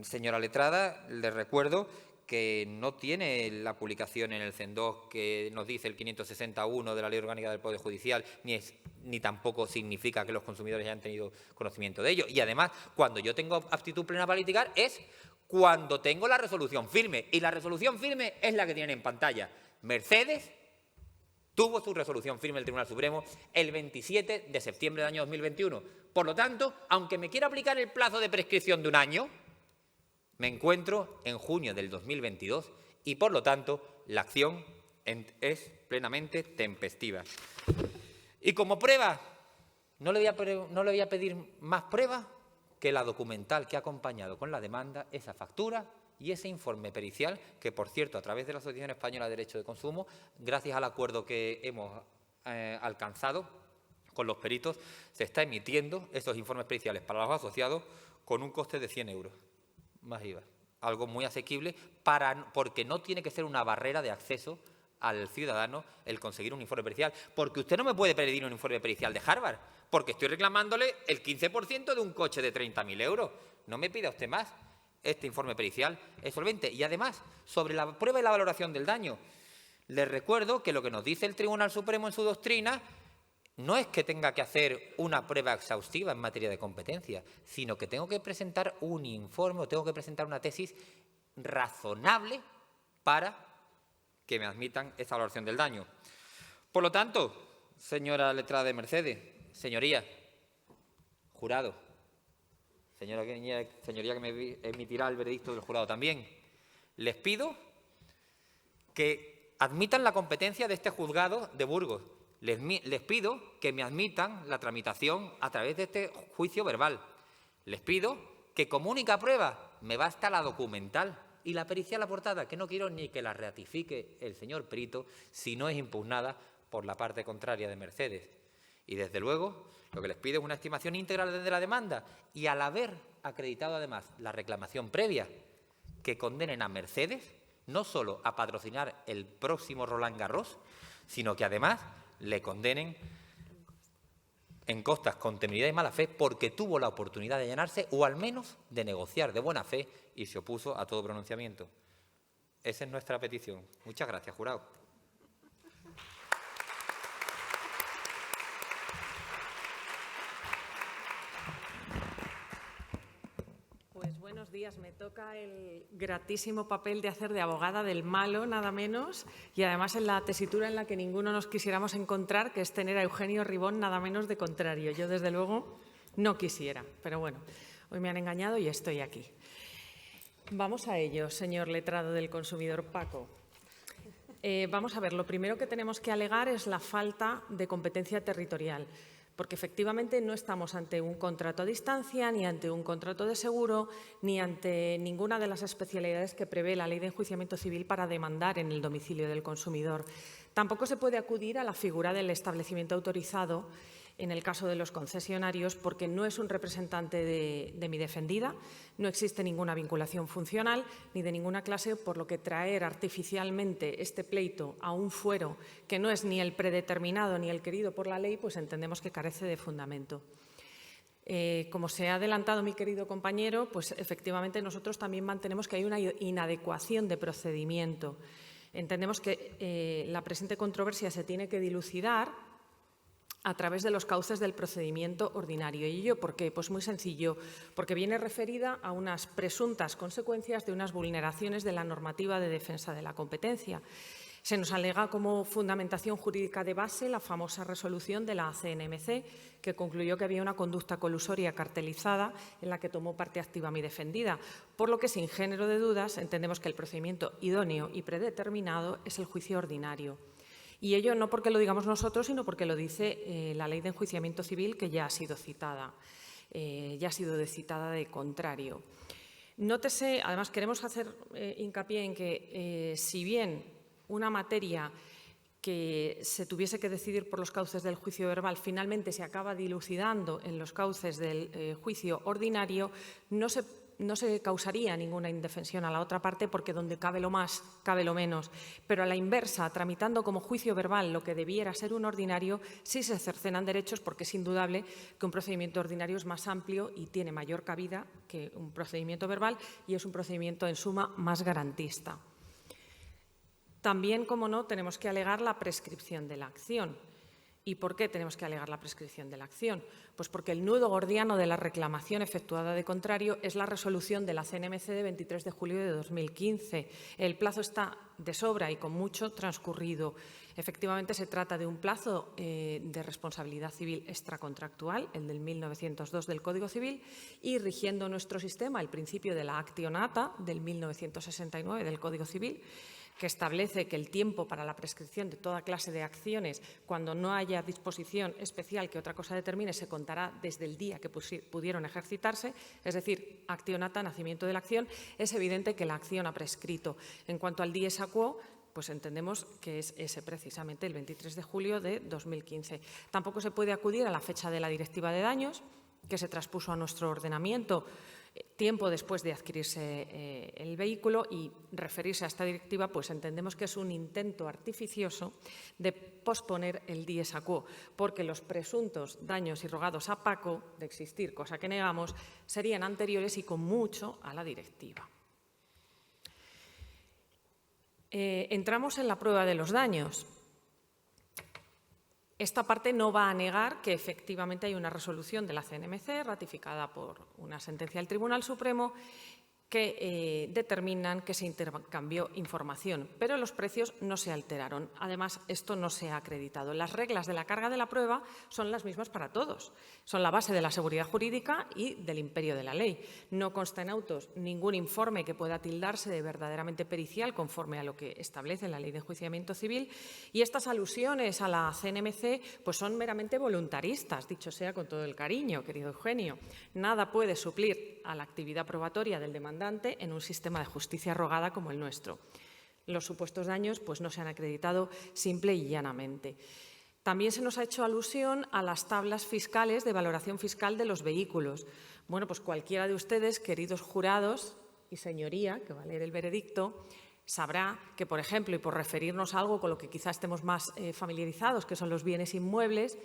señora letrada, le recuerdo que no tiene la publicación en el CEN2 que nos dice el 561 de la Ley Orgánica del Poder Judicial, ni tampoco significa que los consumidores hayan tenido conocimiento de ello. Y además, cuando yo tengo aptitud plena para litigar es cuando tengo la resolución firme. Y la resolución firme es la que tienen en pantalla. Mercedes tuvo su resolución firme el Tribunal Supremo el 27 de septiembre del año 2021. Por lo tanto, aunque me quiera aplicar el plazo de prescripción de un año, me encuentro en junio del 2022 y, por lo tanto, la acción es plenamente tempestiva. Y como prueba, no le voy a pedir más pruebas que la documental que ha acompañado con la demanda, esa factura y ese informe pericial que, por cierto, a través de la Asociación Española de Derecho de Consumo, gracias al acuerdo que hemos alcanzado con los peritos, se está emitiendo esos informes periciales para los asociados con un coste de 100 euros. Más IVA. Algo muy asequible porque no tiene que ser una barrera de acceso al ciudadano el conseguir un informe pericial. Porque usted no me puede pedir un informe pericial de Harvard, porque estoy reclamándole el 15% de un coche de 30.000 euros. No me pida usted más. Este informe pericial es solvente. Y además, sobre la prueba y la valoración del daño, les recuerdo que lo que nos dice el Tribunal Supremo en su doctrina no es que tenga que hacer una prueba exhaustiva en materia de competencia, sino que tengo que presentar un informe o tengo que presentar una tesis razonable para que me admitan esa valoración del daño. Por lo tanto, señora letrada de Mercedes, señoría, jurado, señoría que me emitirá el veredicto del jurado también, les pido que admitan la competencia de este juzgado de Burgos. Les pido que me admitan la tramitación a través de este juicio verbal. Les pido que como única prueba me basta la documental y la pericial aportada, que no quiero ni que la ratifique el señor perito si no es impugnada por la parte contraria de Mercedes. Y, desde luego, lo que les pido es una estimación íntegra de la demanda y, al haber acreditado además la reclamación previa, que condenen a Mercedes no solo a patrocinar el próximo Roland Garros, sino que además le condenen en costas con temeridad y mala fe porque tuvo la oportunidad de allanarse o al menos de negociar de buena fe y se opuso a todo pronunciamiento. Esa es nuestra petición. Muchas gracias, jurado. Buenos días, me toca el gratísimo papel de hacer de abogada del malo, nada menos, y además en la tesitura en la que ninguno nos quisiéramos encontrar, que es tener a Eugenio Ribón nada menos de contrario. Yo, desde luego, no quisiera, pero bueno, hoy me han engañado y estoy aquí. Vamos a ello, señor letrado del consumidor Paco. Vamos a ver, lo primero que tenemos que alegar es la falta de competencia territorial, porque efectivamente no estamos ante un contrato a distancia, ni ante un contrato de seguro, ni ante ninguna de las especialidades que prevé la Ley de Enjuiciamiento Civil para demandar en el domicilio del consumidor. Tampoco se puede acudir a la figura del establecimiento autorizado en el caso de los concesionarios, porque no es un representante de mi defendida, no existe ninguna vinculación funcional ni de ninguna clase, por lo que traer artificialmente este pleito a un fuero que no es ni el predeterminado ni el querido por la ley, pues entendemos que carece de fundamento. Como se ha adelantado mi querido compañero, pues efectivamente nosotros también mantenemos que hay una inadecuación de procedimiento. Entendemos que la presente controversia se tiene que dilucidar a través de los cauces del procedimiento ordinario. ¿Y ello por qué? Pues muy sencillo, porque viene referida a unas presuntas consecuencias de unas vulneraciones de la normativa de defensa de la competencia. Se nos alega como fundamentación jurídica de base la famosa resolución de la CNMC, que concluyó que había una conducta colusoria cartelizada en la que tomó parte activa mi defendida, por lo que, sin género de dudas, entendemos que el procedimiento idóneo y predeterminado es el juicio ordinario. Y ello no porque lo digamos nosotros, sino porque lo dice la Ley de Enjuiciamiento Civil, que ya ha sido citada, de contrario. Nótese, además queremos hacer hincapié en que si bien una materia que se tuviese que decidir por los cauces del juicio verbal finalmente se acaba dilucidando en los cauces del juicio ordinario, no se causaría ninguna indefensión a la otra parte, porque donde cabe lo más, cabe lo menos. Pero a la inversa, tramitando como juicio verbal lo que debiera ser un ordinario, sí se cercenan derechos, porque es indudable que un procedimiento ordinario es más amplio y tiene mayor cabida que un procedimiento verbal, y es un procedimiento, en suma, más garantista. También, como no, tenemos que alegar la prescripción de la acción. ¿Y por qué tenemos que alegar la prescripción de la acción? Pues porque el nudo gordiano de la reclamación efectuada de contrario es la resolución de la CNMC de 23 de julio de 2015. El plazo está de sobra y con mucho transcurrido. Efectivamente, se trata de un plazo de responsabilidad civil extracontractual, el del 1902 del Código Civil, y rigiendo nuestro sistema el principio de la actionata del 1969 del Código Civil, que establece que el tiempo para la prescripción de toda clase de acciones, cuando no haya disposición especial que otra cosa determine, se contará desde el día que pudieron ejercitarse, es decir, actionata, nacimiento de la acción. Es evidente que la acción ha prescrito. En cuanto al dies a quo, pues entendemos que es ese precisamente, el 23 de julio de 2015. Tampoco se puede acudir a la fecha de la Directiva de Daños, que se traspuso a nuestro ordenamiento tiempo después de adquirirse el vehículo, y referirse a esta directiva, pues entendemos que es un intento artificioso de posponer el dies a quo, porque los presuntos daños irrogados a Paco, de existir, cosa que negamos, serían anteriores y con mucho a la directiva. Entramos en la prueba de los daños. Esta parte no va a negar que efectivamente hay una resolución de la CNMC ratificada por una sentencia del Tribunal Supremo que determinan que se intercambió información, pero los precios no se alteraron. Además, esto no se ha acreditado. Las reglas de la carga de la prueba son las mismas para todos. Son la base de la seguridad jurídica y del imperio de la ley. No consta en autos ningún informe que pueda tildarse de verdaderamente pericial conforme a lo que establece la Ley de Enjuiciamiento Civil, y estas alusiones a la CNMC pues son meramente voluntaristas, dicho sea con todo el cariño, querido Eugenio. Nada puede suplir a la actividad probatoria del demandante en un sistema de justicia rogada como el nuestro. Los supuestos daños pues, no se han acreditado simple y llanamente. También se nos ha hecho alusión a las tablas fiscales de valoración fiscal de los vehículos. Bueno, pues cualquiera de ustedes, queridos jurados y señoría, que va a leer el veredicto, sabrá que, por ejemplo, y por referirnos a algo con lo que quizás estemos más familiarizados, que son los bienes inmuebles,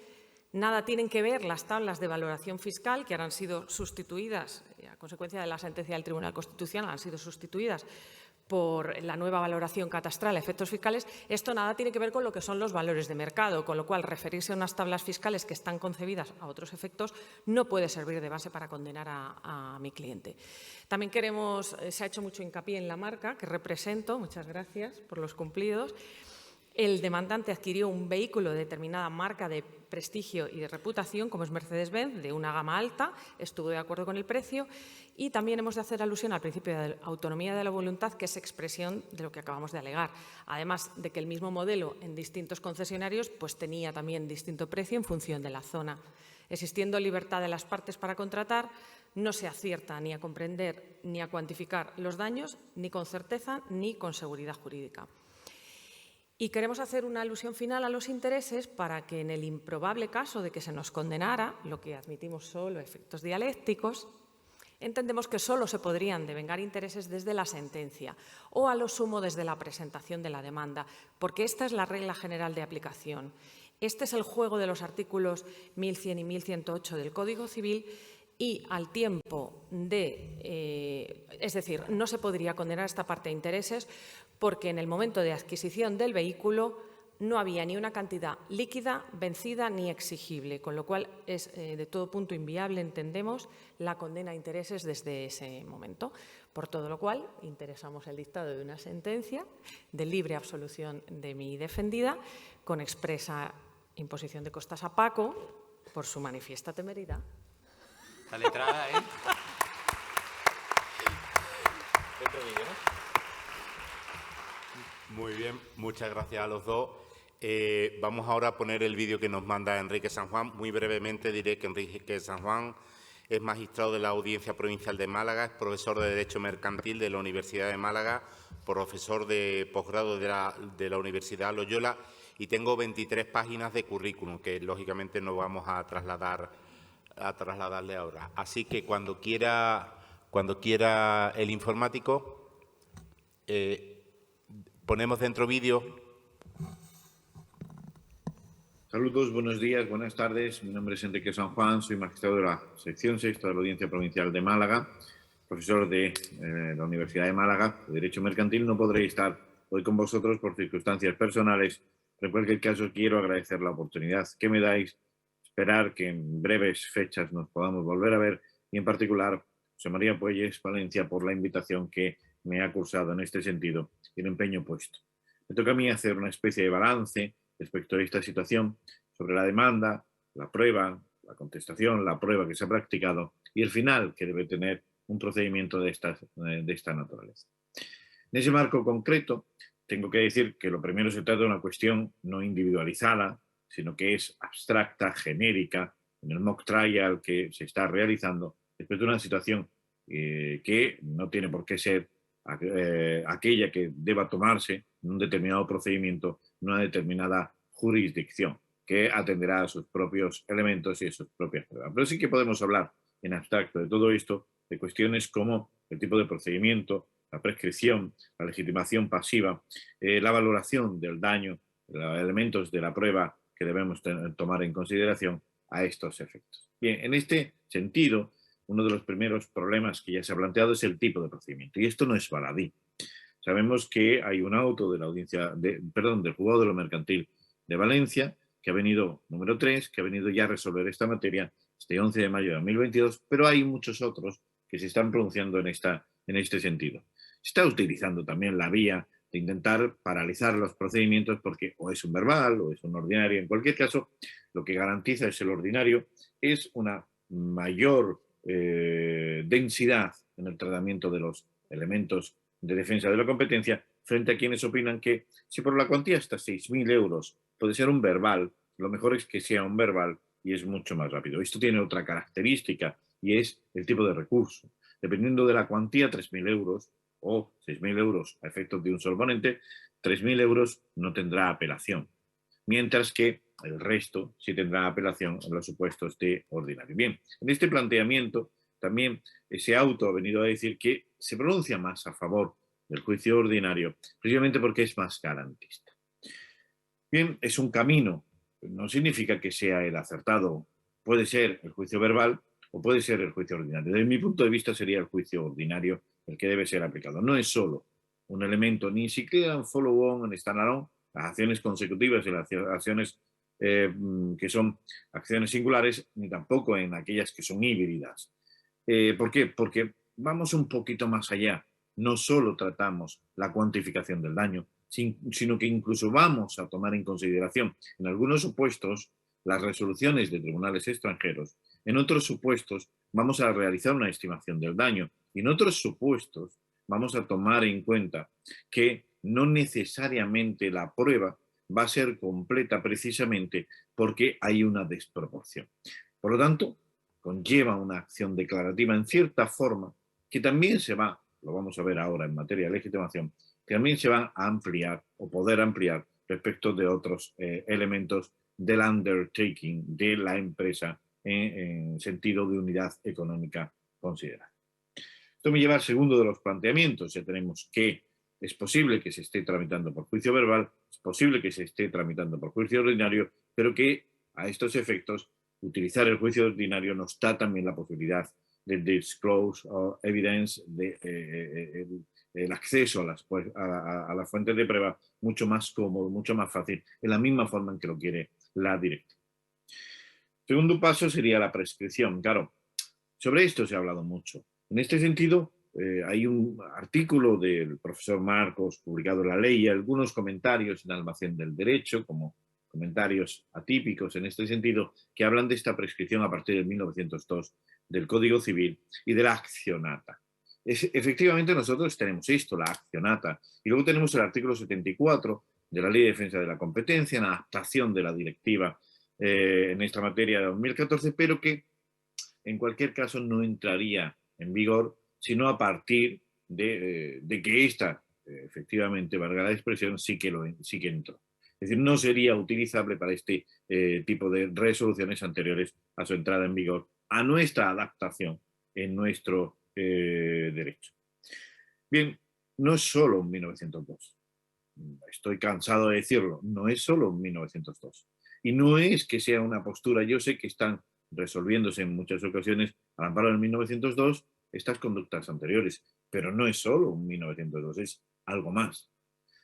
nada tienen que ver las tablas de valoración fiscal, que ahora han sido sustituidas, a consecuencia de la sentencia del Tribunal Constitucional, han sido sustituidas por la nueva valoración catastral a efectos fiscales. Esto nada tiene que ver con lo que son los valores de mercado, con lo cual referirse a unas tablas fiscales que están concebidas a otros efectos no puede servir de base para condenar a mi cliente. También se ha hecho mucho hincapié en la marca que represento, muchas gracias por los cumplidos. El demandante adquirió un vehículo de determinada marca de prestigio y de reputación, como es Mercedes-Benz, de una gama alta, estuvo de acuerdo con el precio, y también hemos de hacer alusión al principio de autonomía de la voluntad, que es expresión de lo que acabamos de alegar, además de que el mismo modelo en distintos concesionarios pues tenía también distinto precio en función de la zona. Existiendo libertad de las partes para contratar, no se acierta ni a comprender ni a cuantificar los daños, ni con certeza ni con seguridad jurídica. Y queremos hacer una alusión final a los intereses para que en el improbable caso de que se nos condenara, lo que admitimos solo efectos dialécticos, entendemos que solo se podrían devengar intereses desde la sentencia o a lo sumo desde la presentación de la demanda, porque esta es la regla general de aplicación. Este es el juego de los artículos 1100 y 1108 del Código Civil y al tiempo es decir, no se podría condenar esta parte de intereses porque en el momento de adquisición del vehículo no había ni una cantidad líquida, vencida ni exigible, con lo cual es de todo punto inviable, entendemos, la condena a intereses desde ese momento. Por todo lo cual, interesamos el dictado de una sentencia de libre absolución de mi defendida, con expresa imposición de costas a Paco por su manifiesta temeridad. Está letrada, ¿eh? Otro vídeo, ¿no? Muy bien, muchas gracias a los dos. Vamos ahora a poner el vídeo que nos manda Enrique San Juan. Muy brevemente diré que Enrique San Juan es magistrado de la Audiencia Provincial de Málaga, es profesor de Derecho Mercantil de la Universidad de Málaga, profesor de posgrado de la Universidad Loyola, y tengo 23 páginas de currículum que, lógicamente, no vamos a trasladarle ahora. Así que cuando quiera el informático, ponemos dentro vídeo. Saludos, buenos días, buenas tardes. Mi nombre es Enrique San Juan, soy magistrado de la sección sexta de la Audiencia Provincial de Málaga, profesor de la Universidad de Málaga de Derecho Mercantil. No podré estar hoy con vosotros por circunstancias personales, pero en cualquier caso quiero agradecer la oportunidad que me dais, esperar que en breves fechas nos podamos volver a ver y en particular José María Puelles Valencia por la invitación que me ha cursado en este sentido y el empeño puesto. Me toca a mí hacer una especie de balance respecto a esta situación sobre la demanda, la prueba, la contestación, la prueba que se ha practicado y el final que debe tener un procedimiento de esta naturaleza. En ese marco concreto, tengo que decir que lo primero se trata de una cuestión no individualizada, sino que es abstracta, genérica, en el mock trial que se está realizando, respecto a una situación que no tiene por qué ser aquella que deba tomarse en un determinado procedimiento, en una determinada jurisdicción, que atenderá a sus propios elementos y a sus propias pruebas. Pero sí que podemos hablar en abstracto de todo esto, de cuestiones como el tipo de procedimiento, la prescripción, la legitimación pasiva, la valoración del daño, los elementos de la prueba que debemos tomar en consideración a estos efectos. Bien, en este sentido, uno de los primeros problemas que ya se ha planteado es el tipo de procedimiento, y esto no es baladí. Sabemos que hay un auto de la del juzgado de lo mercantil de Valencia número 3, que ha venido ya a resolver esta materia este 11 de mayo de 2022, pero hay muchos otros que se están pronunciando en este sentido. Se está utilizando también la vía de intentar paralizar los procedimientos porque o es un verbal o es un ordinario. En cualquier caso, lo que garantiza es el ordinario, es una mayor densidad en el tratamiento de los elementos de defensa de la competencia frente a quienes opinan que si por la cuantía hasta 6.000 euros puede ser un verbal, lo mejor es que sea un verbal y es mucho más rápido. Esto tiene otra característica y es el tipo de recurso. Dependiendo de la cuantía, 3.000 euros o 6.000 euros a efectos de un solo ponente, 3.000 euros no tendrá apelación, mientras que el resto sí tendrá apelación en los supuestos de ordinario. Bien, en este planteamiento también ese auto ha venido a decir que se pronuncia más a favor del juicio ordinario, precisamente porque es más garantista. Bien, es un camino, no significa que sea el acertado, puede ser el juicio verbal o puede ser el juicio ordinario. Desde mi punto de vista sería el juicio ordinario el que debe ser aplicado. No es solo un elemento, ni siquiera un follow-on, en stand-alone, las acciones consecutivas y las acciones que son acciones singulares, ni tampoco en aquellas que son híbridas. ¿Por qué? Porque vamos un poquito más allá. No solo tratamos la cuantificación del daño, sino que incluso vamos a tomar en consideración, en algunos supuestos, las resoluciones de tribunales extranjeros. En otros supuestos, vamos a realizar una estimación del daño. Y en otros supuestos, vamos a tomar en cuenta que no necesariamente la prueba va a ser completa precisamente porque hay una desproporción. Por lo tanto, conlleva una acción declarativa en cierta forma que también lo vamos a ver ahora en materia de legitimación, que también se va a ampliar o poder ampliar respecto de otros elementos del undertaking de la empresa en sentido de unidad económica considerada. Esto me lleva al segundo de los planteamientos. Ya tenemos que es posible que se esté tramitando por juicio verbal, es posible que se esté tramitando por juicio ordinario, pero que a estos efectos utilizar el juicio ordinario nos da también la posibilidad de disclose evidence, el acceso a las fuentes de prueba mucho más cómodo, mucho más fácil, en la misma forma en que lo quiere la directiva. Segundo paso sería la prescripción. Claro, sobre esto se ha hablado mucho. En este sentido, hay un artículo del profesor Marcos publicado en La Ley y algunos comentarios en Almacén del Derecho, como comentarios atípicos en este sentido, que hablan de esta prescripción a partir de 1902 del Código Civil y de la accionata. Efectivamente, nosotros tenemos esto, la accionata, y luego tenemos el artículo 74 de la Ley de Defensa de la Competencia, en adaptación de la directiva en esta materia de 2014, pero que en cualquier caso no entraría en vigor sino a partir de que esta, efectivamente, valga la expresión, sí que entró. Es decir, no sería utilizable para este tipo de resoluciones anteriores a su entrada en vigor, a nuestra adaptación en nuestro derecho. Bien, no es solo un 1902. Estoy cansado de decirlo, no es solo un 1902. Y no es que sea una postura, yo sé que están resolviéndose en muchas ocasiones al amparo del 1902 estas conductas anteriores, pero no es solo un 1902, es algo más.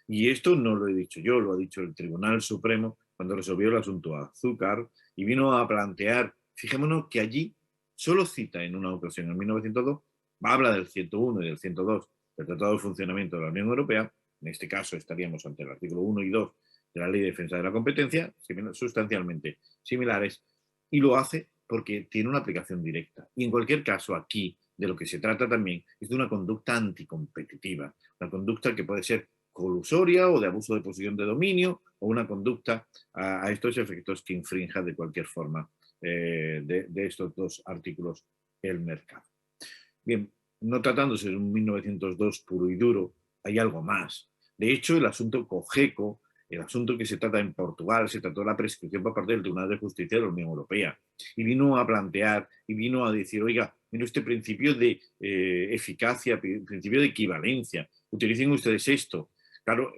Y esto no lo he dicho yo, lo ha dicho el Tribunal Supremo cuando resolvió el asunto Azúcar y vino a plantear, fijémonos que allí solo cita en una ocasión, en 1902, habla del 101 y del 102 del Tratado de Funcionamiento de la Unión Europea, en este caso estaríamos ante el artículo 1 y 2 de la Ley de Defensa de la Competencia, sustancialmente similares, y lo hace porque tiene una aplicación directa. Y en cualquier caso, aquí de lo que se trata también es de una conducta anticompetitiva, una conducta que puede ser colusoria o de abuso de posición de dominio o una conducta a estos efectos que infrinja de cualquier forma de estos dos artículos el mercado. Bien, no tratándose de un 1902 puro y duro, hay algo más. De hecho, el asunto Cogeco, el asunto que se trata en Portugal, se trató de la prescripción por parte del Tribunal de Justicia de la Unión Europea. Y vino a plantear, y vino a decir, oiga, mire este principio de eficacia, principio de equivalencia, utilicen ustedes esto. Claro,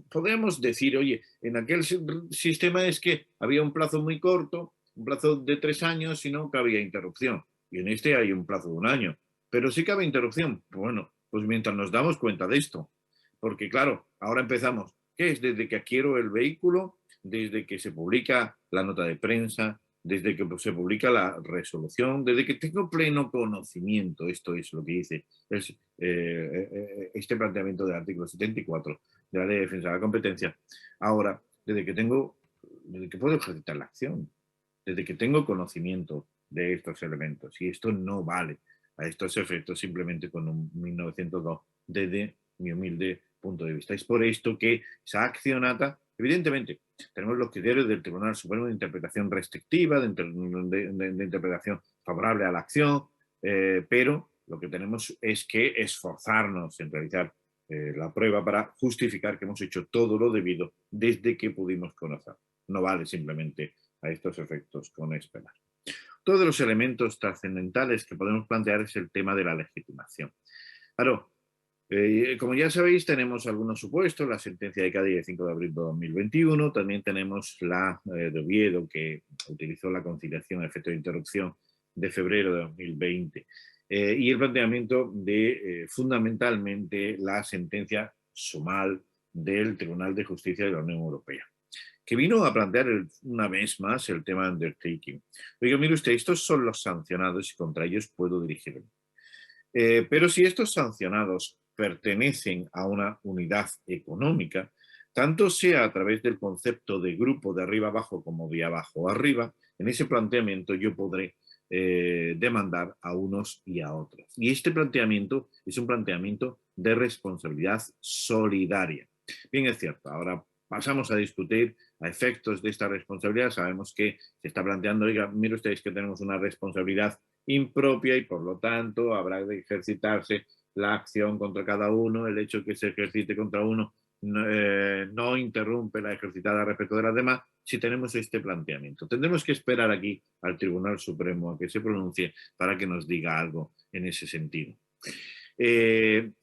podemos decir, oye, en aquel sistema es que había un plazo muy corto, un plazo de 3 años, y no cabía interrupción. Y en este hay un plazo de 1 año. Pero sí cabe interrupción. Bueno, pues mientras nos damos cuenta de esto. Porque claro, ahora empezamos. ¿Qué es? Desde que adquiero el vehículo, desde que se publica la nota de prensa, desde que se publica la resolución, desde que tengo pleno conocimiento, esto es lo que dice este planteamiento del artículo 74 de la Ley de Defensa de la Competencia, ahora, desde que puedo ejercitar la acción, desde que tengo conocimiento de estos elementos, y esto no vale a estos efectos simplemente con un 1902 desde mi humilde punto de vista. Es por esto que esa accionata, evidentemente, tenemos los criterios del Tribunal Supremo de interpretación restrictiva, de interpretación favorable a la acción, pero lo que tenemos es que esforzarnos en realizar la prueba para justificar que hemos hecho todo lo debido desde que pudimos conocer. No vale simplemente a estos efectos con esperar. Todos los elementos trascendentales que podemos plantear es el tema de la legitimación. Claro, como ya sabéis, tenemos algunos supuestos, la sentencia de Cádiz de 5 de abril de 2021, también tenemos la de Oviedo, que utilizó la conciliación a efecto de interrupción de febrero de 2020, y el planteamiento de, fundamentalmente, la sentencia Sumal del Tribunal de Justicia de la Unión Europea, que vino a plantear una vez más el tema undertaking. Oiga, mire usted, estos son los sancionados y contra ellos puedo dirigirme. Pero si estos sancionados pertenecen a una unidad económica, tanto sea a través del concepto de grupo de arriba abajo como de abajo arriba, en ese planteamiento yo podré demandar a unos y a otros. Y este planteamiento es un planteamiento de responsabilidad solidaria. Bien, es cierto, ahora pasamos a discutir a efectos de esta responsabilidad. Sabemos que se está planteando, oiga, mire ustedes que tenemos una responsabilidad impropia y por lo tanto habrá de ejercitarse la acción contra cada uno. El hecho que se ejercite contra uno no interrumpe la ejercitada respecto de las demás. Si tenemos este planteamiento, tendremos que esperar aquí al Tribunal Supremo a que se pronuncie para que nos diga algo en ese sentido. El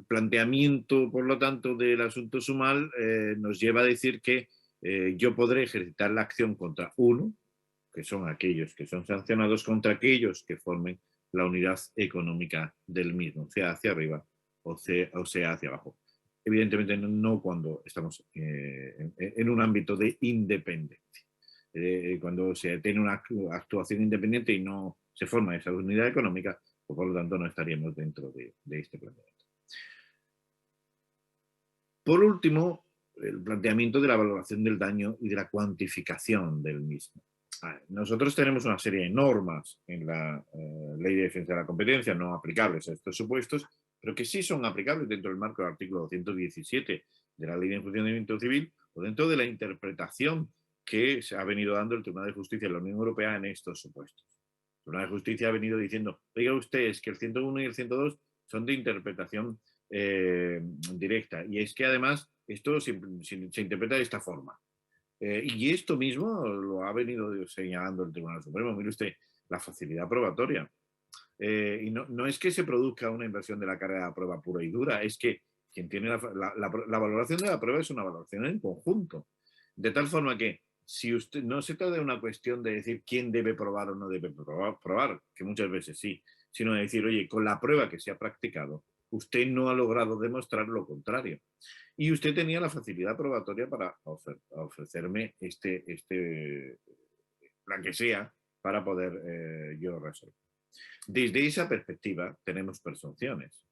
planteamiento, por lo tanto, del asunto Sumal nos lleva a decir que yo podré ejercitar la acción contra uno, que son aquellos que son sancionados, contra aquellos que formen la unidad económica del mismo, sea hacia arriba o sea hacia abajo. Evidentemente no cuando estamos en un ámbito de independencia. Cuando se tiene una actuación independiente y no se forma esa unidad económica, pues por lo tanto no estaríamos dentro de este planteamiento. Por último, el planteamiento de la valoración del daño y de la cuantificación del mismo. Nosotros tenemos una serie de normas en la Ley de Defensa de la Competencia no aplicables a estos supuestos, pero que sí son aplicables dentro del marco del artículo 217 de la Ley de Enjuiciamiento Civil o dentro de la interpretación que se ha venido dando el Tribunal de Justicia de la Unión Europea en estos supuestos. El Tribunal de Justicia ha venido diciendo, oiga ustedes que el 101 y el 102 son de interpretación directa, y es que además esto se interpreta de esta forma. Y esto mismo lo ha venido señalando el Tribunal Supremo. Mire usted, la facilidad probatoria. Y no es que se produzca una inversión de la carga de prueba pura y dura, es que quien tiene la valoración de la prueba es una valoración en conjunto. De tal forma que si usted no se trata de una cuestión de decir quién debe probar o no debe probar, que muchas veces sí, sino de decir, oye, con la prueba que se ha practicado, usted no ha logrado demostrar lo contrario. Y usted tenía la facilidad probatoria para ofrecerme la que sea, para poder yo resolver. Desde esa perspectiva tenemos presunciones.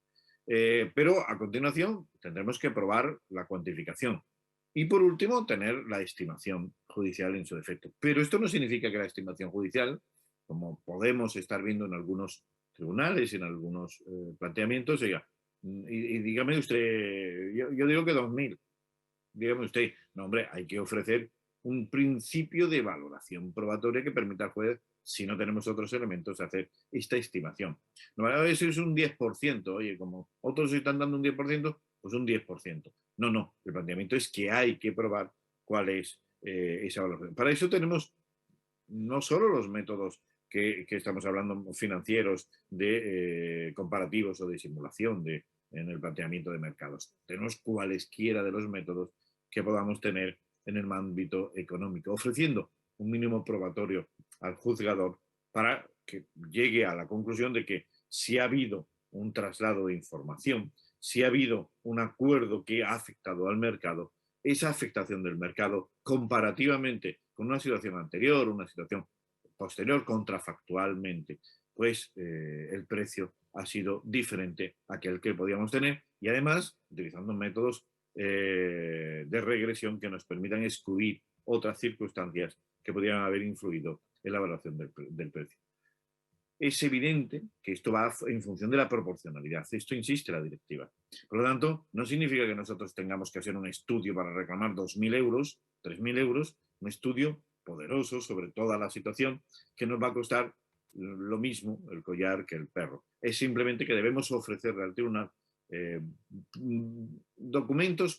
Pero a continuación tendremos que probar la cuantificación. Y por último, tener la estimación judicial en su defecto. Pero esto no significa que la estimación judicial, como podemos estar viendo en algunos tribunales, en algunos planteamientos, diga, y dígame usted, yo digo que 2.000. Dígame usted, no hombre, hay que ofrecer un principio de valoración probatoria que permita al juez, si no tenemos otros elementos, hacer esta estimación. No, a veces es un 10%, oye, como otros están dando un 10%, pues un 10%. No, el planteamiento es que hay que probar cuál es esa valoración. Para eso tenemos no solo los métodos que estamos hablando financieros de comparativos o de simulación en el planteamiento de mercados. Tenemos cualesquiera de los métodos que podamos tener en el ámbito económico, ofreciendo un mínimo probatorio al juzgador para que llegue a la conclusión de que si ha habido un traslado de información, si ha habido un acuerdo que ha afectado al mercado, esa afectación del mercado comparativamente con una situación anterior, una situación posterior contrafactualmente, pues el precio ha sido diferente a aquel que podíamos tener y además utilizando métodos de regresión que nos permitan excluir otras circunstancias que podrían haber influido en la evaluación del precio. Es evidente que esto va en función de la proporcionalidad. Esto insiste la directiva. Por lo tanto, no significa que nosotros tengamos que hacer un estudio para reclamar 2.000 euros, 3.000 euros, un estudio poderoso sobre toda la situación que nos va a costar lo mismo el collar que el perro. Es simplemente que debemos ofrecerle al tribunal documentos,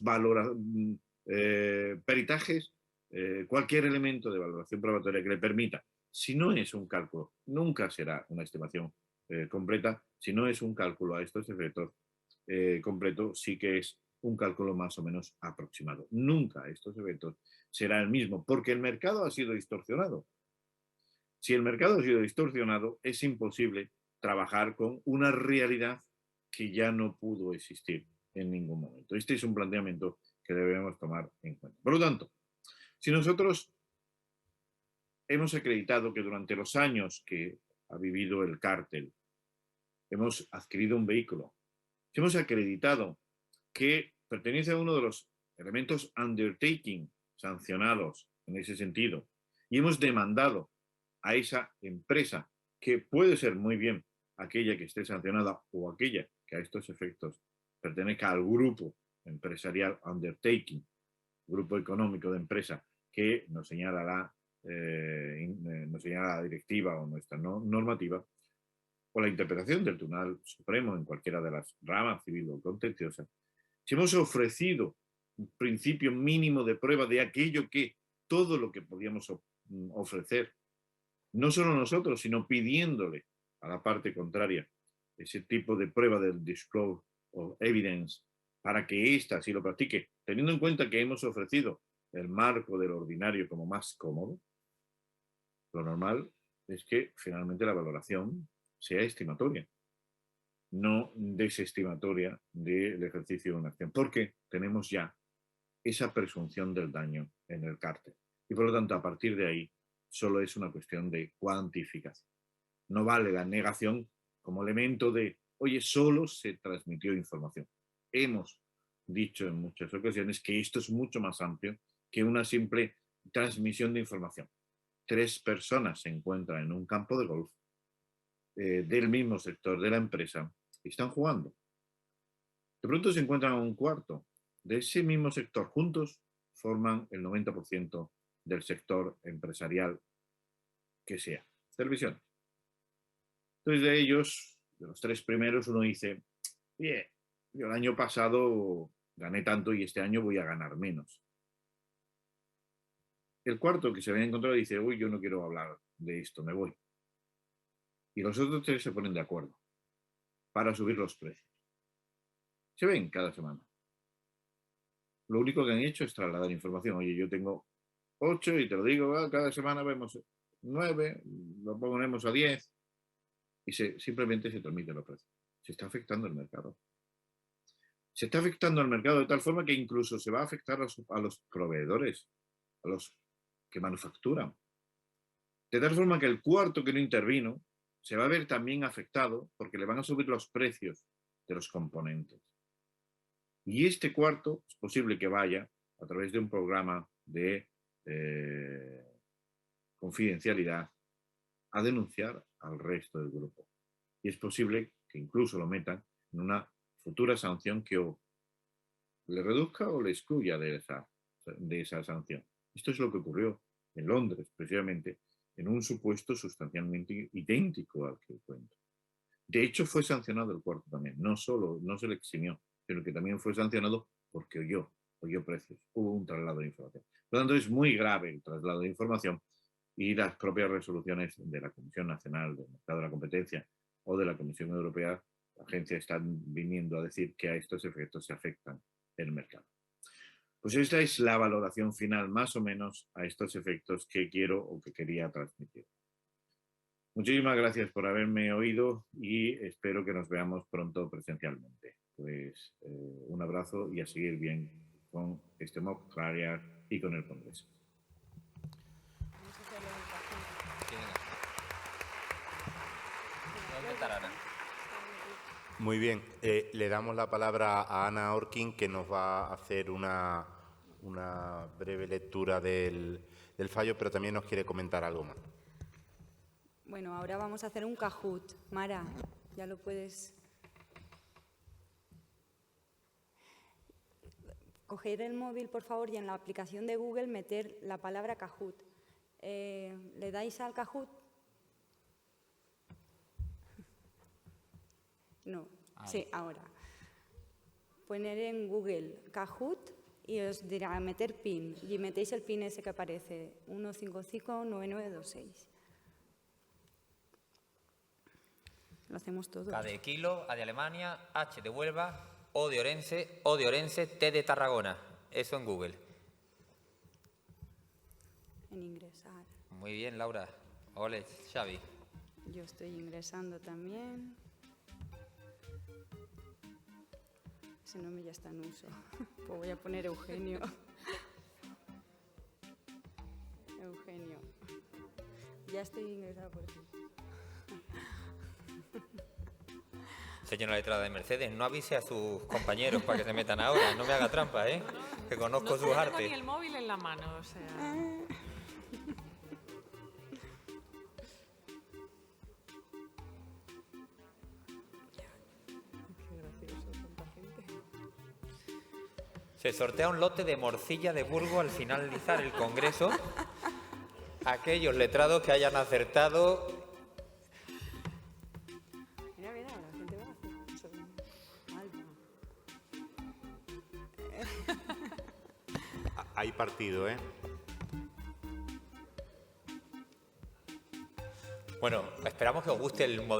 peritajes, cualquier elemento de valoración probatoria que le permita. Si no es un cálculo, nunca será una estimación completa. Si no es un cálculo a estos efectos completo, sí que es un cálculo más o menos aproximado. Nunca a estos efectos será el mismo, porque el mercado ha sido distorsionado. Si el mercado ha sido distorsionado, es imposible trabajar con una realidad que ya no pudo existir en ningún momento. Este es un planteamiento que debemos tomar en cuenta. Por lo tanto, si nosotros hemos acreditado que durante los años que ha vivido el cártel hemos adquirido un vehículo, si hemos acreditado que pertenece a uno de los elementos undertaking sancionados en ese sentido y hemos demandado a esa empresa, que puede ser muy bien aquella que esté sancionada o aquella que a estos efectos pertenezca al grupo empresarial undertaking, grupo económico de empresa que nos señala la directiva o nuestra normativa, o la interpretación del Tribunal Supremo en cualquiera de las ramas civil o contenciosa, si hemos ofrecido un principio mínimo de prueba de aquello que todo lo que podíamos ofrecer, no solo nosotros, sino pidiéndole a la parte contraria ese tipo de prueba del disclosure of evidence para que ésta sí lo practique, teniendo en cuenta que hemos ofrecido el marco del ordinario como más cómodo, lo normal es que finalmente la valoración sea estimatoria, no desestimatoria del ejercicio de una acción, porque tenemos ya esa presunción del daño en el cártel. Y por lo tanto, a partir de ahí, solo es una cuestión de cuantificación. No vale la negación como elemento de, oye, solo se transmitió información. Hemos dicho en muchas ocasiones que esto es mucho más amplio que una simple transmisión de información. 3 personas se encuentran en un campo de golf del mismo sector de la empresa y están jugando. De pronto se encuentran en un cuarto de ese mismo sector. Juntos forman el 90% del sector empresarial que sea. Televisión. Entonces de ellos, de los 3 primeros, uno dice, bien, yo el año pasado gané tanto y este año voy a ganar menos. El cuarto que se había encontrado dice, uy, yo no quiero hablar de esto, me voy. Y los otros 3 se ponen de acuerdo para subir los precios. Se ven cada semana. Lo único que han hecho es trasladar información. Oye, yo tengo 8 y te lo digo, cada semana vemos 9, lo ponemos a 10 y simplemente se transmiten los precios. Se está afectando el mercado. Se está afectando el mercado de tal forma que incluso se va a afectar a los proveedores, a los que manufacturan. De tal forma que el cuarto que no intervino se va a ver también afectado porque le van a subir los precios de los componentes. Y este cuarto es posible que vaya a través de un programa de confidencialidad a denunciar al resto del grupo. Y es posible que incluso lo metan en una futura sanción que o le reduzca o le excluya de esa sanción. Esto es lo que ocurrió en Londres, precisamente, en un supuesto sustancialmente idéntico al que cuento. De hecho, fue sancionado el cuarto también. No solo no se le eximió, sino que también fue sancionado porque oyó precios. Hubo un traslado de información. Por lo tanto, es muy grave el traslado de información y las propias resoluciones de la Comisión Nacional del Mercado de la Competencia o de la Comisión Europea, la agencia está viniendo a decir que a estos efectos se afectan el mercado. Pues esta es la valoración final, más o menos, a estos efectos que quiero o que quería transmitir. Muchísimas gracias por haberme oído y espero que nos veamos pronto presencialmente. Pues un abrazo y a seguir bien con este mock trial y con el Congreso. comentar, Ana. Muy bien, le damos la palabra a Ana Orkin, que nos va a hacer una breve lectura del fallo, pero también nos quiere comentar algo más. Bueno, ahora vamos a hacer un Kahoot. Mara, ya lo puedes... Coger el móvil, por favor, y en la aplicación de Google meter la palabra Kahoot. ¿Le dais al Kahoot? No. Sí, ahora. Poner en Google Kahoot y os dirá meter PIN. Y metéis el PIN ese que aparece, 1559926. Lo hacemos todos. K de kilo, A de Alemania, H de Huelva, O de Orense, T de Tarragona. Eso en Google. En ingresar. Muy bien, Laura. Ole, Xavi. Yo estoy ingresando también. Ese nombre ya está en uso. Pues voy a poner Eugenio. Eugenio. Ya estoy ingresado por aquí. Señora letrada de Mercedes, no avise a sus compañeros para que se metan ahora. No me haga trampa, ¿eh? Que conozco No sus tengo artes. ni el móvil en la mano, o sea... Se sortea un lote de morcilla de Burgos al finalizar el Congreso. Aquellos letrados que hayan acertado... Mira, mira, la gente va a hacer eso. Alba. Hay partido, ¿eh? Bueno, esperamos que os guste el nuevo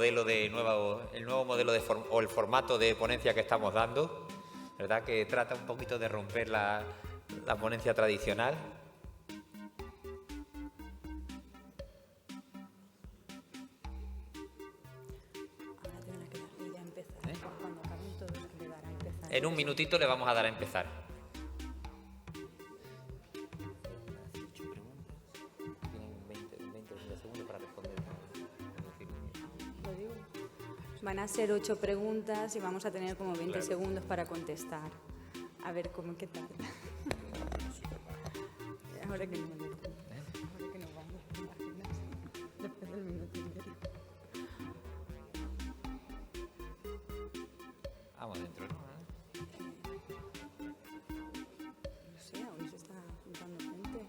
modelo o el formato de ponencia que estamos dando. ¿Verdad? Que trata un poquito de romper la ponencia tradicional. Ahora tendrá que darle ya a empezar. Cuando acaben todos le dará a empezar. En un minutito le vamos a dar a empezar. Lo digo. Van a ser 8 preguntas y vamos a tener como 20 segundos para contestar. A ver qué tal. Ahora que no me lo cuento. Ahora que nos vamos a la gimnasia. Después del minuto y medio. Vamos dentro, ¿no? No sé, aún se está juntando gente.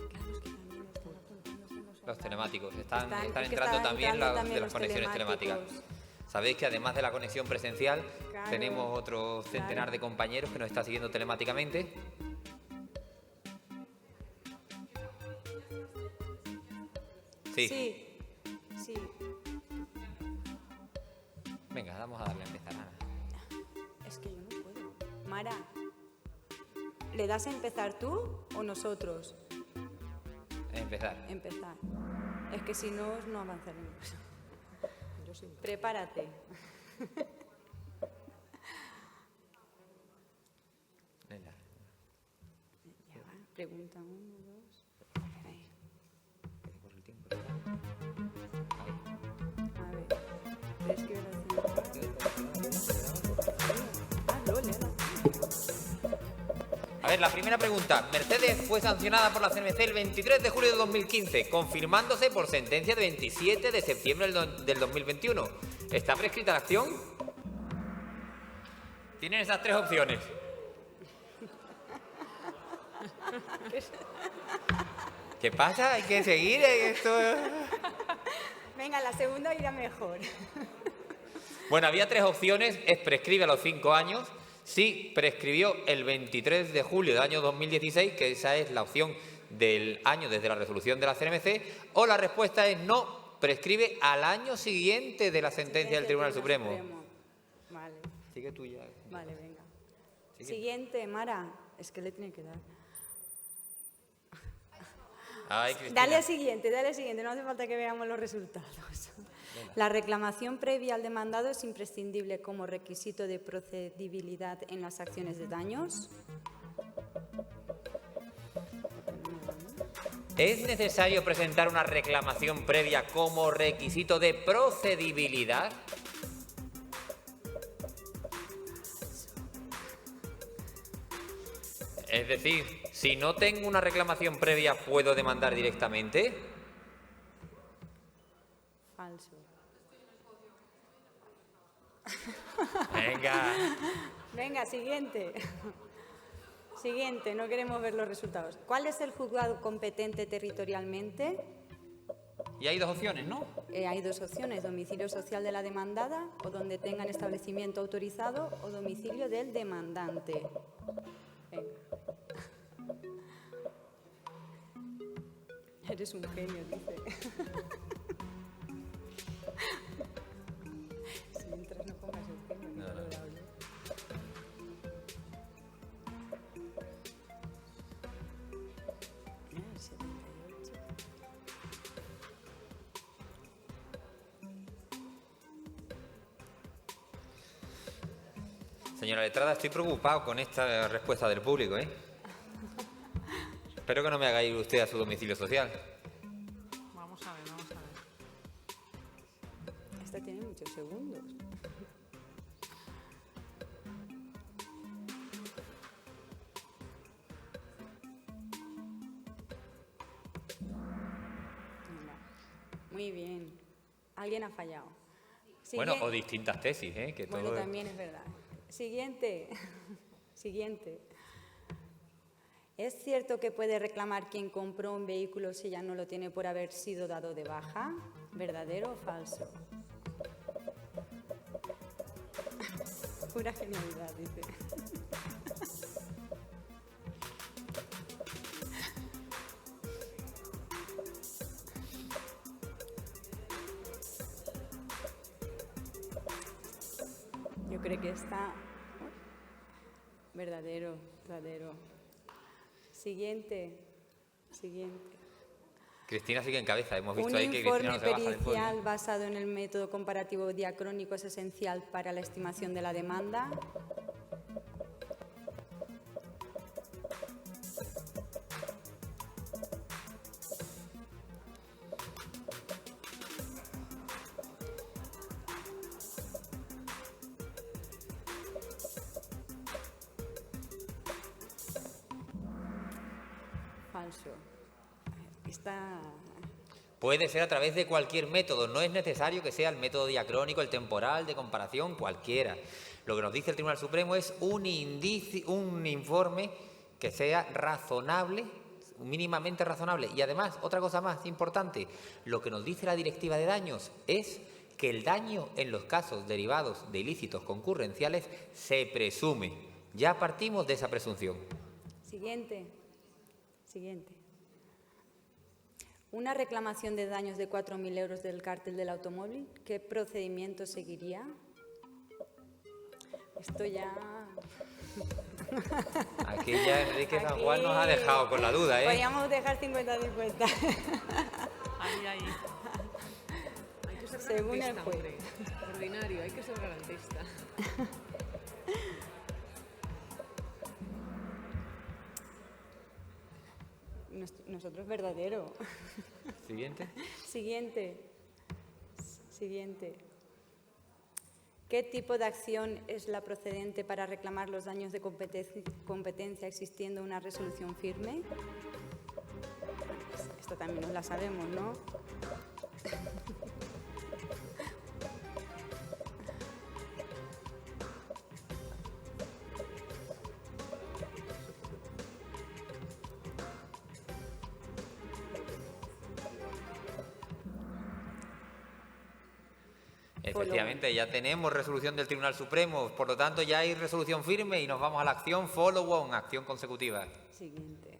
Claro, es que también están apuntándose Los telemáticos. Están es que entrando están también entrando de también las los conexiones telemáticas. telemáticos. Sabéis que además de la conexión presencial, Claro, tenemos otro centenar claro. de compañeros que nos está siguiendo telemáticamente. Sí. Sí. Venga, vamos a darle a empezar. Ana. Es que yo no puedo. Mara, ¿le das a empezar tú o nosotros? Empezar. Empezar. Es que si no, no avanzaremos. Prepárate. Venga. Ya va. Pregunta 1, 2. Ahí. Por el tiempo. A ver. Escribe la A ver, la primera pregunta. Mercedes fue sancionada por la CNMC el 23 de julio de 2015, confirmándose por sentencia de 27 de septiembre del 2021. ¿Está prescrita la acción? Tienen esas 3 opciones. ¿Qué pasa? Hay que seguir esto. Venga, la segunda irá mejor. Bueno, había 3 opciones. Es prescribe a los 5 años. Sí, prescribió el 23 de julio del año 2016, que esa es la opción del año desde la resolución de la CNMC, o la respuesta es no, prescribe al año siguiente de la sentencia del Tribunal Supremo. Vale, Sigue tú ya. vale, venga. Sigue. Siguiente, Mara. Es que le tiene que dar. Ay, Cristina. Dale al siguiente, no hace falta que veamos los resultados. La reclamación previa al demandado es imprescindible como requisito de procedibilidad en las acciones de daños. ¿Es necesario presentar una reclamación previa como requisito de procedibilidad? Es decir, si no tengo una reclamación previa, ¿puedo demandar directamente? Falso. Venga. Venga, siguiente. Siguiente, no queremos ver los resultados. ¿Cuál es el juzgado competente territorialmente? Y hay dos opciones, ¿no? Hay dos opciones, domicilio social de la demandada o donde tengan establecimiento autorizado o domicilio del demandante. Venga. Eres un genio, dice. Si entras no pongas el genio, que no lo he dado yo. Ah, 78. Señora letrada, estoy preocupado con esta respuesta del público, ¿eh? Espero que no me haga ir usted a su domicilio social. Vamos a ver, vamos a ver. Esta tiene muchos segundos. Muy bien. Alguien ha fallado. Bueno, Siguiente. o distintas tesis, ¿eh? Que Bueno, todo es- también es verdad. Siguiente. Siguiente. ¿Es cierto que puede reclamar quien compró un vehículo si ya no lo tiene por haber sido dado de baja? ¿Verdadero o falso? Pura genialidad, dice. Yo creo que está verdadero, verdadero. Siguiente, siguiente. Cristina sigue en cabeza. Hemos visto Un ahí que Cristina informe no se baja del podio. pericial basado en el método comparativo diacrónico es esencial para la estimación de la demanda. Falso. Está... Puede ser a través de cualquier método. No es necesario que sea el método diacrónico, el temporal, de comparación, cualquiera. Lo que nos dice el Tribunal Supremo es un informe que sea razonable, mínimamente razonable. Y además, otra cosa más importante, lo que nos dice la Directiva de Daños es que el daño en los casos derivados de ilícitos concurrenciales se presume. Ya partimos de esa presunción. Siguiente. Siguiente. Una reclamación de daños de 4.000 euros del cártel del automóvil, ¿qué procedimiento seguiría? Esto ya... Aquí ya Enrique San Aquí Juan nos ha dejado con la duda, ¿eh? Podríamos dejar 50-50. Ahí, ahí. Hay que ser Según el garantista, juez. hombre. Ordinario, hay que ser garantista. Nosotros verdadero. Siguiente. Siguiente. Siguiente. ¿Qué tipo de acción es la procedente para reclamar los daños de competencia existiendo una resolución firme? Esto también nos la sabemos, ¿no? Efectivamente, ya tenemos resolución del Tribunal Supremo, por lo tanto ya hay resolución firme y nos vamos a la acción follow-on, acción consecutiva. Siguiente.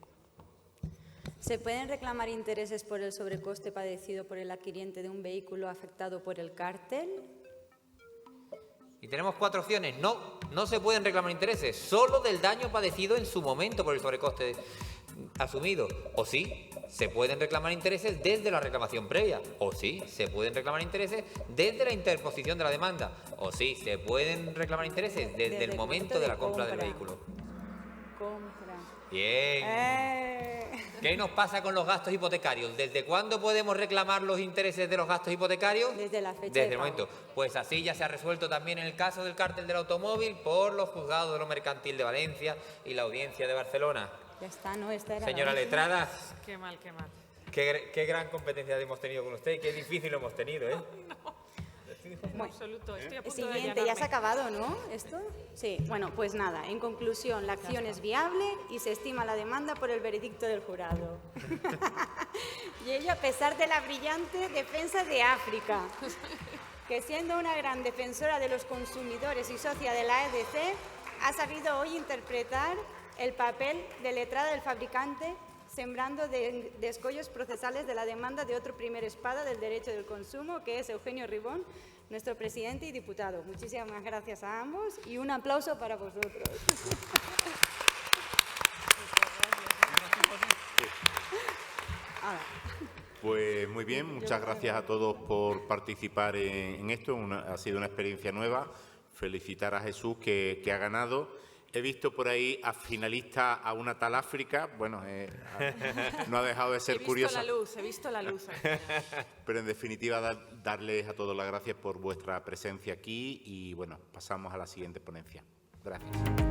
¿Se pueden reclamar intereses por el sobrecoste padecido por el adquiriente de un vehículo afectado por el cártel? Y tenemos 4 opciones. No, no se pueden reclamar intereses, solo del daño padecido en su momento por el sobrecoste asumido. O sí, se pueden reclamar intereses desde la reclamación previa. O sí, se pueden reclamar intereses desde la interposición de la demanda. O sí, se pueden reclamar intereses desde el momento de la compra del vehículo. Compra. Bien. ¿Qué nos pasa con los gastos hipotecarios? ¿Desde cuándo podemos reclamar los intereses de los gastos hipotecarios? Desde la fecha Desde de el pago. momento. Pues así ya se ha resuelto también en el caso del cártel del automóvil por los juzgados de lo mercantil de Valencia y la audiencia de Barcelona. Ya está, ¿no? Esta era Señora la última. letrada, Qué mal, qué mal. qué gran competencia hemos tenido con usted, qué difícil lo hemos tenido, ¿eh? En Bueno, absoluto. Estoy a punto de siguiente, ya se ha allanarme. acabado, ¿no? ¿Esto? Sí, bueno, pues nada, en conclusión, la acción es viable y se estima la demanda por el veredicto del jurado. Y ello a pesar de la brillante defensa de África, que siendo una gran defensora de los consumidores y socia de la EDC, ha sabido hoy interpretar el papel de letrada del fabricante, sembrando de escollos procesales de la demanda de otro primer espada del derecho del consumo, que es Eugenio Ribón, nuestro presidente y diputado. Muchísimas gracias a ambos y un aplauso para vosotros. Ahora, Pues muy bien, muchas gracias a todos por participar en esto. Ha sido una experiencia nueva. Felicitar a Jesús que ha ganado. He visto por ahí a finalista a una tal África. Bueno, no ha dejado de ser curiosa. He visto la luz. al final. Pero en definitiva, darles a todos las gracias por vuestra presencia aquí y bueno, pasamos a la siguiente ponencia. Gracias.